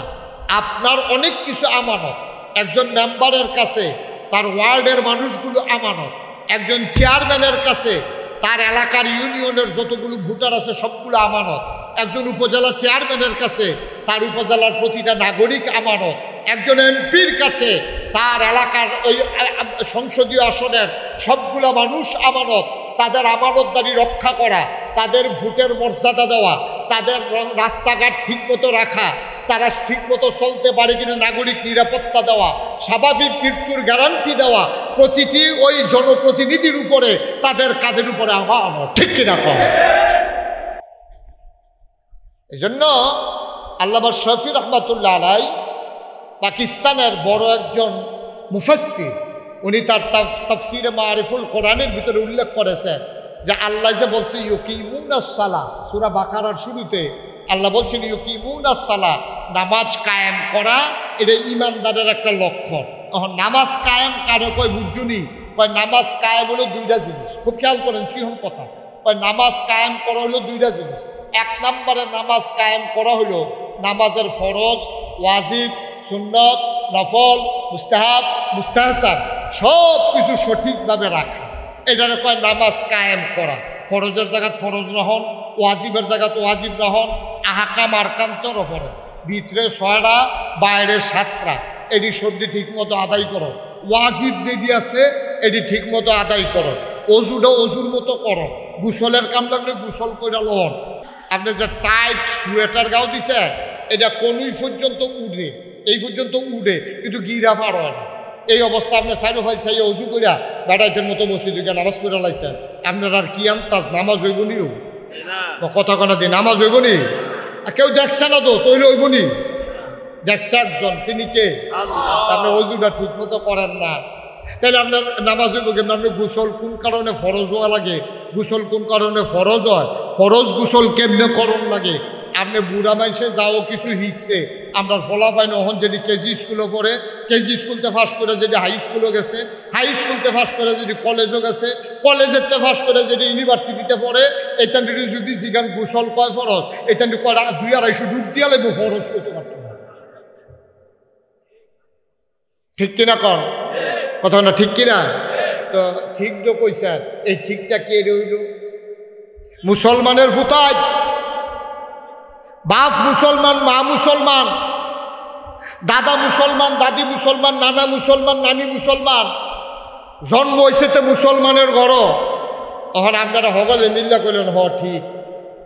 আপনার অনেক কিছু আমানত। একজন মেম্বারের কাছে তার ওয়ার্ডের মানুষগুলো আমানত, একজন চেয়ারম্যানের কাছে তার এলাকার ইউনিয়নের যতগুলো ভোটার আছে সবগুলো আমানত, একজন উপজেলা চেয়ারম্যানের কাছে তার উপজেলার প্রতিটা নাগরিক আমানত, একজন এমপির কাছে তার এলাকার ওই সংসদীয় আসনের সবগুলা মানুষ আমানত। তাদের আমানতদারি রক্ষা করা, তাদের ভোটের মর্যাদা দেওয়া, তাদের রাস্তাঘাট ঠিকমতো রাখা, তারা ঠিকমতো চলতে পারে কিনা নাগরিক নিরাপত্তা দেওয়া, স্বাভাবিক মৃত্যুর গ্যারান্টি দেওয়া, প্রতিটি ওই জনপ্রতিনিধির উপরে, তাদের কাঁধের উপরে আমানত, ঠিক কিনা কম? এই জন্য আল্লামা শফি রহমাতুল্লাহ আলাই পাকিস্তানের বড় একজন মুফাসসির, উনি তার তাফসীরে মারিফুল কোরআনের ভিতরে উল্লেখ করেছেন যে আল্লাহ যে বলছে ইউকিমুনাস সালাহ, সূরা বাকারার শুরুতে আল্লাহ বলছেন ইউকিমুনাস সালাহ, নামাজ কায়েম করা এটা ঈমানদারের একটা লক্ষণ। এখন নামাজ কায়েম কারো কয় বুঝুনি, কয় নামাজ কায়েম হলো 2টা জিনিস। খুব খেয়াল করেন, সিহন কথা। কয় নামাজ কায়েম করা হলো 2টা জিনিস। 1 নম্বরে নামাজ কায়েম করা হলো নামাজের ফরজ, ওয়াজিব, সুন্নত, নফল, মুস্তাহাব, মুস্তাহসান সব কিছু সঠিকভাবে রাখা, এটারে কয় নামাজ কায়েম করা। ফরজের জায়গাত ফরজ রহন, ওয়াজিবের জায়গাত ওয়াজিব রহন, আহকাম আরকান্তর ওপরে ভিতরে 6টা বাইরে 7টা, এটি সবটি ঠিক মতো আদায় করো। ওয়াজিব যেটি আছে এটি ঠিক মতো আদায় করো। অজুটা অজুর মতো করো। গোসলের কাম লাগলে গোসল করে লন। আপনি যে টাইট সোয়েটার গাও দিছে এটা কোনই পর্যন্ত উঠে, এই পর্যন্ত উঠে কিন্তু গিরা পার হয় না। এই অবস্থা আপনি সাইড ফাইল চাই অজু করিয়া বেড়াইতের মতো মসজিদ নামাজ পড়ে লাইছেন, আপনার আর কি আন্তাজ নামাজ হইব নিও? কথা কনা দিন নামাজ হইব নি? কেউ দেখছে না তো, তৈরি হইব নি? দেখছে একজন, তিনি কে? আপনি অজুটা ঠিক মতো করেন না, তাহলে আপনার নামাজ হইব কেমন? আপনি গোসল কোন কারণে ফরজ হওয়া লাগে, গোসল কোন কারণে ফরজ হয়, ফরজ গোসল কেমনে করণ লাগে, আপনি বুড়া মানুষে যাও কিছু শিখছে আমরা ফলাফাই নহন যেটি কেজি স্কুলে পড়ে কেজি স্কুলতে পাস করে যেটি হাই স্কুলও গেছে হাই স্কুলতে পাস করে যেটি কলেজও গেছে কলেজেতে পাস করে যেটি ইউনিভার্সিটিতে পড়ে এইখান যদি জিগান গোসল কয় ফরজ এইখান 2-250 ডুব দিয়া লাগবে ফরজ করতে পারত না ঠিক কিনা কন কথা না ঠিক কিনা তো ঠিক তো কইছেন এই ঠিকটা কে রইল মুসলমানের ফুতায় বাপ মুসলমান মা মুসলমান দাদা মুসলমান দাদি মুসলমান নানা মুসলমান নানি মুসলমান জন্ম হয়েছে তো মুসলমানের ঘর তখন আপনারা হগলে মিল্লা কইলেন হ ঠিক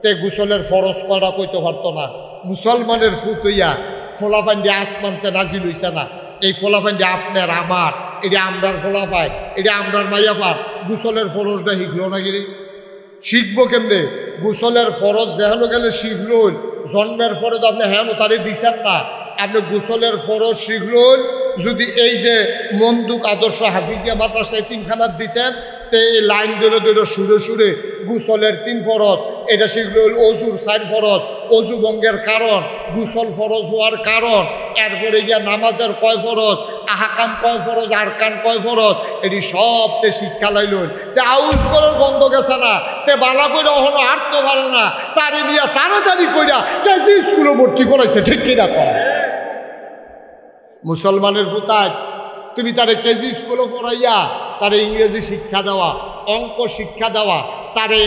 তে গোসলের ফরজ করা কইতে পারতো না মুসলমানের ফুত হইয়া ফোলাফান্ডি আসমানতে নাজিল হইছে না এই ফোলাফান্ডি আপনার আমার এটা আমরার ফোলাফাই এটা আমরার মাইয়াফার গোসলের ফরজটা শিখলো না গিরি শিখবো কেমনে গোসলের ফরজ যেহেন গেলে শিখলুন জন্মের ফরজ আপনি হেন তারে দিছেন না আপনি গোসলের ফরজ শিখলুন যদি এই যে মন্দুক আদর্শ হাফিজিয়া মাদ্রাসায় 3খানা দিতেন তে এই লাইন ধরে ধরে সুরে সুরে গোসলের 3 ফরজ এটা শিখলুন অজুর 4 ফরজ অজু ভঙ্গের কারণ গোসল ফরজ হওয়ার কারণ এরপরে গিয়া নামাজের কয় ফরজ আহকাম কয় ফরজ আরকান কয় ফরজ এটি সব তে শিক্ষা লাইলুন তে আউজ করার বন্ধ গেছে না তে বালা করে অহনো হাঁটতে পারে না তারে নিয়ে তাড়াতাড়ি কইরা কেজি স্কুলে ভর্তি করাইছে ঠিক কিনা কর মুসলমানের ফুতায় তুমি তারে কেজি স্কুলে পড়াইয়া তারে ইংরেজি শিক্ষা দেওয়া অঙ্ক শিক্ষা দেওয়া তারে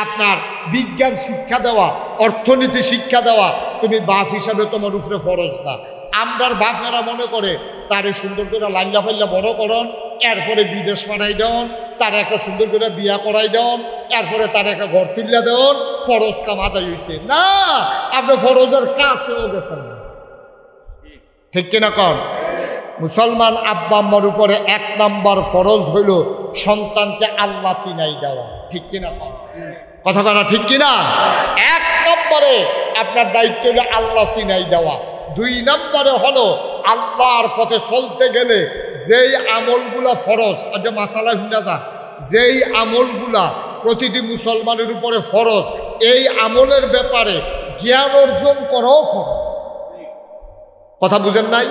আপনার বিজ্ঞান শিক্ষা দেওয়া অর্থনীতি শিক্ষা দেওয়া তুমি বাপ হিসাবে তোমার উপরে ফরজ না আমরার বাপেরা মনে করে তারে সুন্দর করে লাইল্লা ফাইল্লা বড় করন এরপরে বিদেশ পাঠাই দেন তার একটা সুন্দর করে বিয়া করাই দেন এরপরে তার একটা ঘর তুলিয়া দেন ফরজ কাম আদায় হয়েছে না আপনি ফরজের কাছেও গেছেন না ঠিক কিনা কন মুসলমান আব্বা আম্মার উপরে 1 নম্বর ফরজ হইল সন্তানকে আল্লাহ চিনাই দেওয়া ঠিক কিনা কন কথা কথা ঠিক কিনা 1 নম্বরে আপনার দায়িত্ব হলো আল্লাহ চিনাই দেওয়া 2 নম্বরে হলো আল্লাহর পথে চলতে গেলে যেই আমলগুলা ফরজ আজ মাসালা শুনে যা যেই আমলগুলা প্রতিটি মুসলমানের উপরে ফরজ এই আমলের ব্যাপারে জ্ঞান অর্জন করাও ফরজ কথা বুঝেন নাই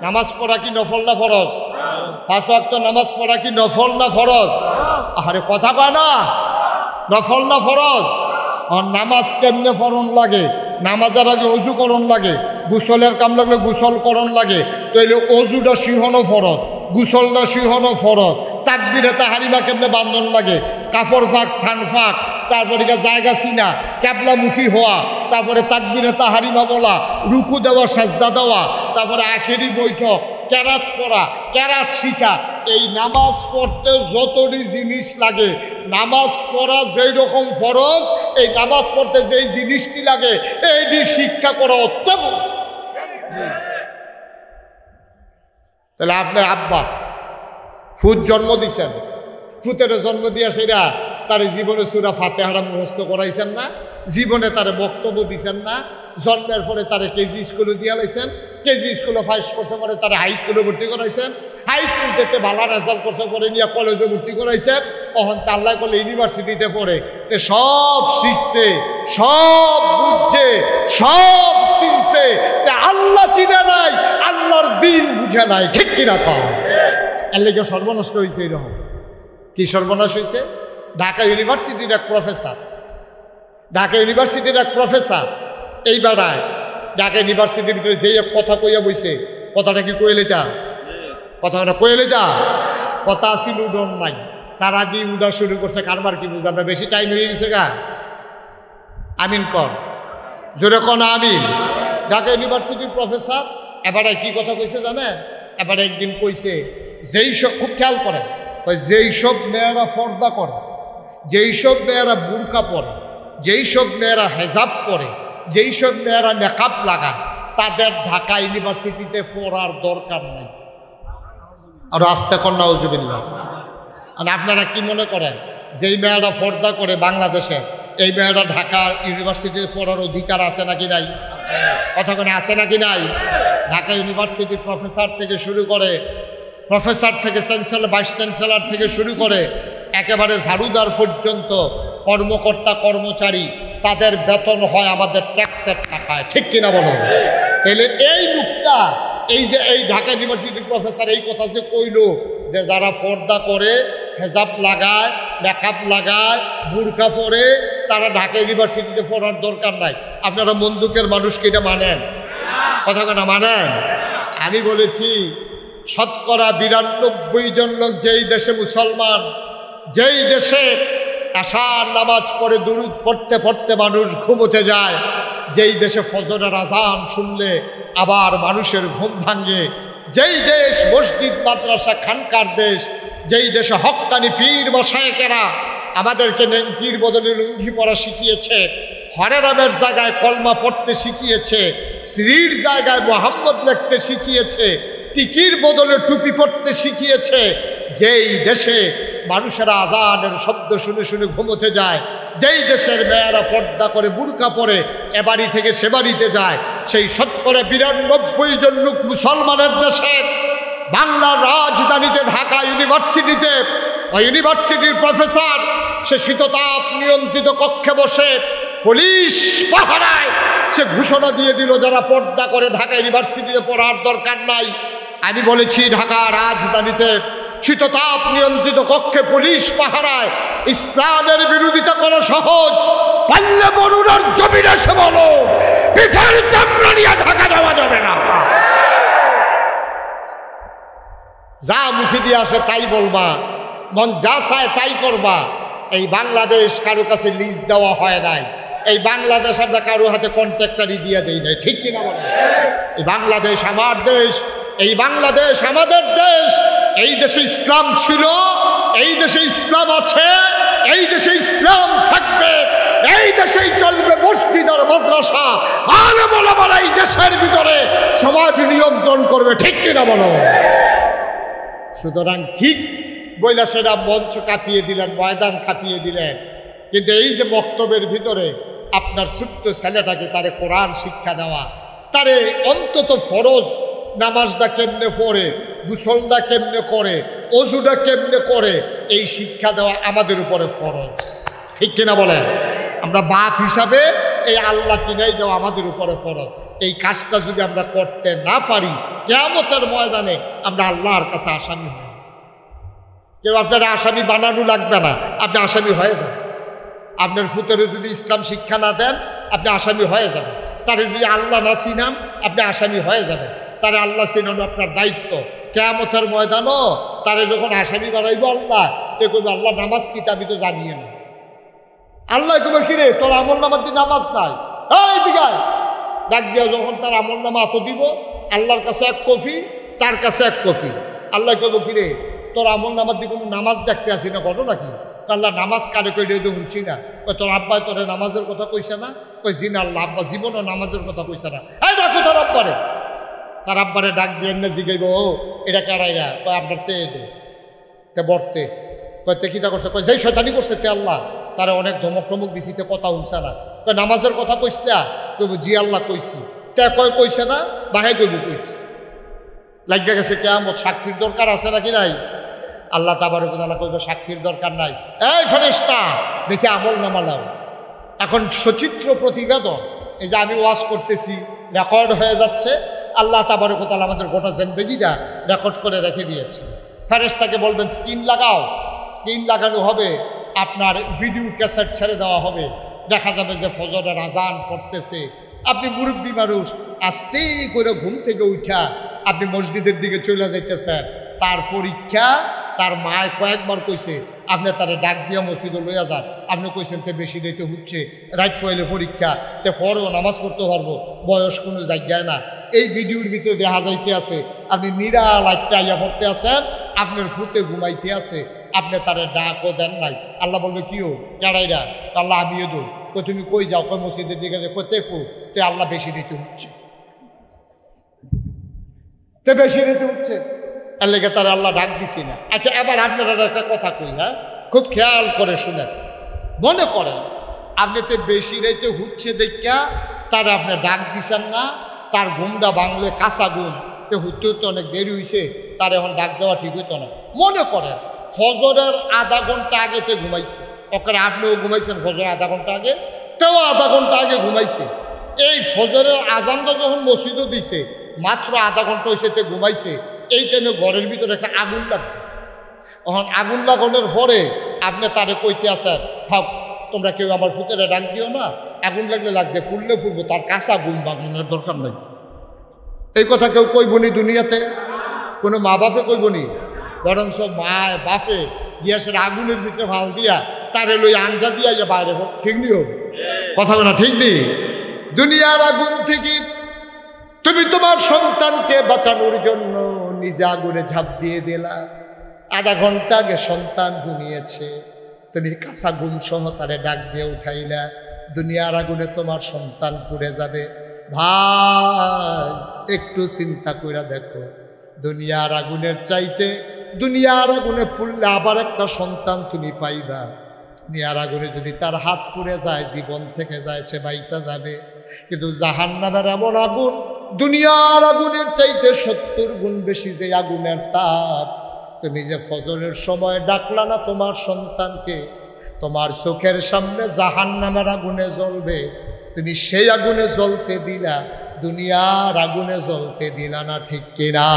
নামাজ পড়া কি নফল না ফরজ 5 ওয়াক্ত নামাজ পড়া কি নফল না ফরজ আরে কথা কয় না নফল না ফরজ আর নামাজ কেমনে ফরন লাগে নামাজের আগে অজু করণ লাগে গোসলের কাম লাগলে গোসল করণ লাগে তাইলে অজুটা সিহনো ফরজ গোসলটা সিহনো ফরজ তাকবীরে তাহরিমা কেমনে বান্ধন লাগে কাপড় ফাঁক স্থান ফাঁক তারপরে জায়গা চিনা ক্যাবলামুখী হওয়া তারপরে তাকবীরে তাহরিমা বলা রুকু দেওয়া সাজদা দেওয়া তারপরে আখেরি বৈঠক কেরাত পড়া কেরাত শিখা এই নামাজ পড়তে যতটি জিনিস লাগে নামাজ পড়া যেই রকম ফরজ এই নামাজ পড়তে যেই জিনিসটি লাগে এইটি শিক্ষা করা অত্যন্ত তাহলে আপনার আব্বা ফুত জন্ম দিছেন ফুতের জন্ম দিয়া সেটা তার জীবনে সূরা ফাতিহা মুখস্থ করাইছেন না জীবনে তার বক্তব্য দিছেন না জন্মের পরে তারে কেজি স্কুলে দিয়া লাইছেন কেজি স্কুলে ফাইস করছে পরে তারা হাই স্কুলে ভর্তি করাইছেন হাই স্কুল থেকে ভালো রেজাল্ট করছে পরে নিয়ে কলেজে ভর্তি করাইছেন তখন তাল্লাই করলে ইউনিভার্সিটিতে পড়ে তে সব শিখছে সব বুঝছে সব চিনছে আল্লাহ চিনে নাই আল্লাহর দিন বুঝে নাই ঠিক কিনা কম এর লেগে সর্বনষ্ট হয়েছে এরকম কি সর্বনাশ হয়েছে ঢাকা ইউনিভার্সিটির এক প্রফেসর এই বেড়ায় ঢাকা ইউনিভার্সিটির ভিতরে যেই এক কথা কইয়া বইছে কথাটা কি কইলে যা কথাটা কইলে যা কথা আসিল উডন নাই তারা দিয়ে উডা শুরু করছে কারবার কি বুঝলাম বেশি টাইম হয়ে গেছে গা আমিন কর জোরে কন আমিন ঢাকা ইউনিভার্সিটির প্রফেসর এবারে কি কথা কইছে জানেন এবারে একদিন কইছে যেই সব খুব খেয়াল করেন যেই সব মেয়েরা পর্দা করে যেই সব মেয়েরা বুরকা পরে যেই সব মেয়েরা হেজাব পরে যেই সব মেয়েরা মেকআপ লাগায় তাদের ঢাকা ইউনিভার্সিটিতে পড়ার দরকার নেই আর আস্তে কন্যা উজুবিল্লাহ আর আপনারা কি মনে করেন যেই মেয়েরা পর্দা করে বাংলাদেশে এই মেয়েরা ঢাকা ইউনিভার্সিটিতে পড়ার অধিকার আছে নাকি নাই কথা কোনো আছে নাকি নাই ঢাকা ইউনিভার্সিটির প্রফেসর থেকে শুরু করে প্রফেসর থেকে চ্যান্সেলর ভাইস চ্যান্সেলর থেকে শুরু করে একেবারে ঝাড়ুদার পর্যন্ত কর্মকর্তা কর্মচারী তাদের বেতন হয় আমাদের ট্যাক্সের টাকায়, ঠিক কিনা বলো? তাহলে এই লোকটা এই যে এই ঢাকা ইউনিভার্সিটির প্রফেসর এই কথা যে কইল যে যারা পর্দা করে, হেজাব লাগায়, মেকআপ লাগায়, বুরকা পরে, তারা ঢাকা ইউনিভার্সিটিতে পড়ার দরকার নাই। আপনারা মন্দুকের মানুষকে এটা মানেন? কথা কথা মানেন? আমি বলেছি শতকরা 92 জন লোক যেই দেশে মুসলমান, যেই দেশে আশার নামাজ পড়ে দুরুদ পড়তে পড়তে মানুষ ঘুমোতে যায়, যেই দেশে ফজরের আজান শুনলে আবার মানুষের ঘুম ভাঙে, যেই দেশ মসজিদ মাদ্রাসা খানকার দেশ, যেই দেশে হক্কানি পীর মাশায়েখেরা আমাদেরকে নেংটির বদলে লুঙ্গি পরা শিখিয়েছে, হরে রামের জায়গায় কলমা পড়তে শিখিয়েছে, শ্রীর জায়গায় মোহাম্মদ লিখতে শিখিয়েছে, টিকির বদলে টুপি পড়তে শিখিয়েছে, যেই দেশে মানুষেরা আজানের শব্দ শুনে শুনে ঘুমোতে যায়, যেই দেশের মেয়েরা পর্দা করে বুরকা পরে এ বাড়ি থেকে সে বাড়িতে যায়, সেই শতকরা 92 জন লোক মুসলমানের দেশে বাংলার রাজধানীতে ঢাকা ইউনিভার্সিটিতে ওই ইউনিভার্সিটির প্রফেসর সে শীততাপ নিয়ন্ত্রিত কক্ষে বসে পুলিশ পাহারায় সে ঘোষণা দিয়ে দিল যারা পর্দা করে ঢাকা ইউনিভার্সিটিতে পড়ার দরকার নাই। আমি বলেছি ঢাকা রাজধানীতে শীততাপ নিয়ন্ত্রিত কক্ষে পুলিশ পাহারায় ইসলামের বিরোধিতা করা সহজ, পারলে বরুণার জমিনে এসে বলো পিঠের চামড়া নিয়ে ঢাকা যাওয়া যাবে না। যা মুখে দিয়ে আসে তাই বলবা, মন যা চায় তাই করবা। এই বাংলাদেশ কারো কাছে লিজ দেওয়া হয় নাই, এই বাংলাদেশ আমরা কারো হাতে কন্ট্রাক্টারি দিয়ে দেই নাই, ঠিক কিনা বলেন? এই বাংলাদেশ আমার দেশ, এই বাংলাদেশ আমাদের দেশ। এই দেশে ইসলাম ছিল, এই দেশে ইসলাম আছে, এই দেশে ইসলাম থাকবে, এই দেশেই চলবে মসজিদ আর মাদ্রাসা, আলেম ওলামারা এই দেশের ভিতরে সমাজ নিয়ন্ত্রণ করবে, ঠিক কিনা বলো? সুতরাং ঠিক বইলা সেটা মঞ্চ কাঁপিয়ে দিলেন, ময়দান কাঁপিয়ে দিলেন, কিন্তু এই যে বক্তব্যের ভিতরে আপনার ছোট্ট ছেলেটাকে তারে কোরআন শিক্ষা দেওয়া, তারে অন্তত ফরজ নামাজটা কেমনে পড়ে, গোসলটা কেমনে করে, অজুটা কেমনে করে, এই শিক্ষা দেওয়া আমাদের উপরে ফরজ, ঠিক কিনা বলেন? আমরা বাপ হিসাবে এই আল্লাহ চিনাই দেওয়া আমাদের উপরে ফরজ। এই কাজটা যদি আমরা করতে না পারি, কিয়ামতের ময়দানে আমরা আল্লাহর কাছে আসামি হই। কেউ আপনার আসামি বানানো লাগবে না, আপনি আসামি হয়ে যাবেন। আপনার ফুতেরে যদি ইসলাম শিক্ষা না দেন, আপনি আসামি হয়ে যাবেন। তারে যদি আল্লাহ না চিনান, আপনি আসামি হয়ে যাবেন। তারে আল্লাহ চিনানো আপনার দায়িত্ব। কিয়ামতের ময়দানও তারে যখন আসামি বানাইব আল্লাহ, তো কইব আল্লাহ নামাজ কি আমি তো জানিয়ে না। আল্লাহ কইবেন কিরে তোর আমল নামার দিয়ে নামাজ নাই, এই দিঘায় ডাক দিয়া যখন তার আমল নামা এত দিব, আল্লাহর কাছে 1 কপি, তার কাছে 1 কপি। আল্লাহ কইব কিরে তোর আমল নামার দিয়ে কোনো নামাজ দেখতে আসি না, ঘটনা কি? আল্লাহ নামাজ কারে কইলে তো শুনছি না। কই তোর আব্বাই তোরে নামাজের কথা কইছে না? কই জি না আল্লাহ, আব্বা জীবনও নামাজের কথা কইছে না। এই দেখো তোর আব্বারে, তার আব্বারে ডাক দিয়ে এনে জিগাইব, ও এটা কারাইরা? কয় আপনার তে বর্তে। কয় তে কিতা করছে? কয় যেই শয়তানি করছে তে আল্লাহ তারা অনেক ধমক টমক দিছি, তে কথা শুনছে না। কয় নামাজের কথা কইসলা? কইব জি আল্লাহ কইছি। তে কয় কইছে না? বাহে কইব কইছি। লাগিয়া গেছে কিয়ামত, সাক্ষীর দরকার আছে নাকি নাই? আল্লাহ তাবারক ওয়া তাআলা কইবে সাক্ষীর দরকার নাই। এই ফেরেশতা দেখে আমল নামা নাও। এখন সচিত্র প্রতিবেদন, এই যে আমি ওয়াজ করতেছি, রেকর্ড হয়ে যাচ্ছে। আল্লাহ তাবারক ওয়া তাআলা আমাদের গোটা জিন্দেগিটা রেকর্ড করে রেখে দিয়েছে। ফেরেশতাকে বলবেন স্ক্রিন লাগাও, স্ক্রিন লাগানো হবে, আপনার ভিডিও ক্যাসেট ছেড়ে দেওয়া হবে। দেখা যাবে যে ফজরের আজান পড়তেছে, আপনি মুরব্বী মানুষ, আস্তে করে ঘুম থেকে উঠা আপনি মসজিদের দিকে চলে যাইতেছেন। তার পরীক্ষা, তার মায় কয়েকবার কইছে আপনি তারে ডাক দিয়া মসজিদে লইয়া যান। আপনি কইছেন তে বেশি রেতে হচ্ছে, রাত পড়লে পরীক্ষা, তে ফরও নামাজ পড়তে পারবো, বয়স কোনো জায়গায় না। এই ভিডিওর ভিতরে দেখা যাইতে আছে আপনি নিরাল একটা আইয়া পড়তে আছেন, আপনার ফুটে ঘুমাইতে আছে, আপনি তারে ডাকও দেন নাই। আল্লাহ বলবে কিও কেড়াইরা? আল্লাহ আমিও দো। তো তুমি কই যাও? কই মসজিদের দিকে যে কোতে কো তে আল্লাহ বেশি রেতে হচ্ছে, তে বেশি রেতে হচ্ছে, তার লেগে তারা আল্লাহ ডাক দিছি না। আচ্ছা এবার আপনারা একটা কথা কই, হ্যাঁ খুব খেয়াল করে শুনেন। মনে করেন আপনি তো বেশি রাইতে হচ্ছে দেখা তারা আপনি ডাক দিছেন না, তার ঘুমটা বাংলে কাঁচা ঘুম, তো হতে হতে অনেক দেরি হয়েছে, তার এখন ডাক দেওয়া ঠিক হইতো না। মনে করেন ফজরের আধা ঘন্টা আগে তে ঘুমাইছে, ওখানে আপনিও ঘুমাইছেন ফজরের আধা ঘন্টা আগে, তেও আধা ঘন্টা আগে ঘুমাইছে। এই ফজরের আজানটা যখন মসজিদও দিছে মাত্র আধা ঘন্টা হয়েছে তে ঘুমাইছে। এই টাইমে ঘরের ভিতরে একটা আগুন লাগছে। তখন আগুন লাগানোর পরে আপনি তারে কইতে আসেন, থাক তোমরা কেউ আমার ফুতেরে ডাক দিও না, আগুন লাগলে লাগছে, ফুললে ফুলবো, তার কাঁচা ঘুম বাগানোর দরকার নাই। এই কথা কেউ কইবনি দুনিয়াতে, কোনো মা বাপে কইবনি, বরং সব মা বাপে গ্যাসের আগুনের ভিতরে ভাল দিয়া তারে লই আঞ্জা দিয়া যে বাইরে হোক, ঠিক নি হোক কথা বলা ঠিক নেই। দুনিয়ার আগুন থেকে তুমি তোমার সন্তানকে বাঁচানোর জন্য নিজে আগুনে ঝাঁপ দিয়ে দিলা। আধা ঘন্টা আগে সন্তান ঘুমিয়েছে, তুমি কাঁচা ঘুম সহ তারে ডাক দিয়ে উঠাইলা। দুনিয়ার আগুনে তোমার সন্তান পুড়ে যাবে। ভাই একটু চিন্তা করে দেখো, দুনিয়ার আগুনের চাইতে দুনিয়ার আগুনে পুড়লে আবার একটা সন্তান তুমি পাইবা। দুনিয়ার আগুনে যদি তার হাত পুড়ে যায়, জীবন থেকে যায়, সে বাইসা যাবে। কিন্তু জাহান্নামের এমন আগুন, দুনিয়ার আগুনের চাইতে 70 গুণ বেশি যে আগুনের তাপ। তুমি যে ফজরের সময় ডাকলা না তোমার সন্তানকে, তোমার চোখের সামনে জাহান্নামের আগুনে জ্বলবে, তুমি সেই আগুনে জ্বলতে দিলা, দুনিয়ার আগুনে জ্বলতে দিলা না, ঠিক কিনা?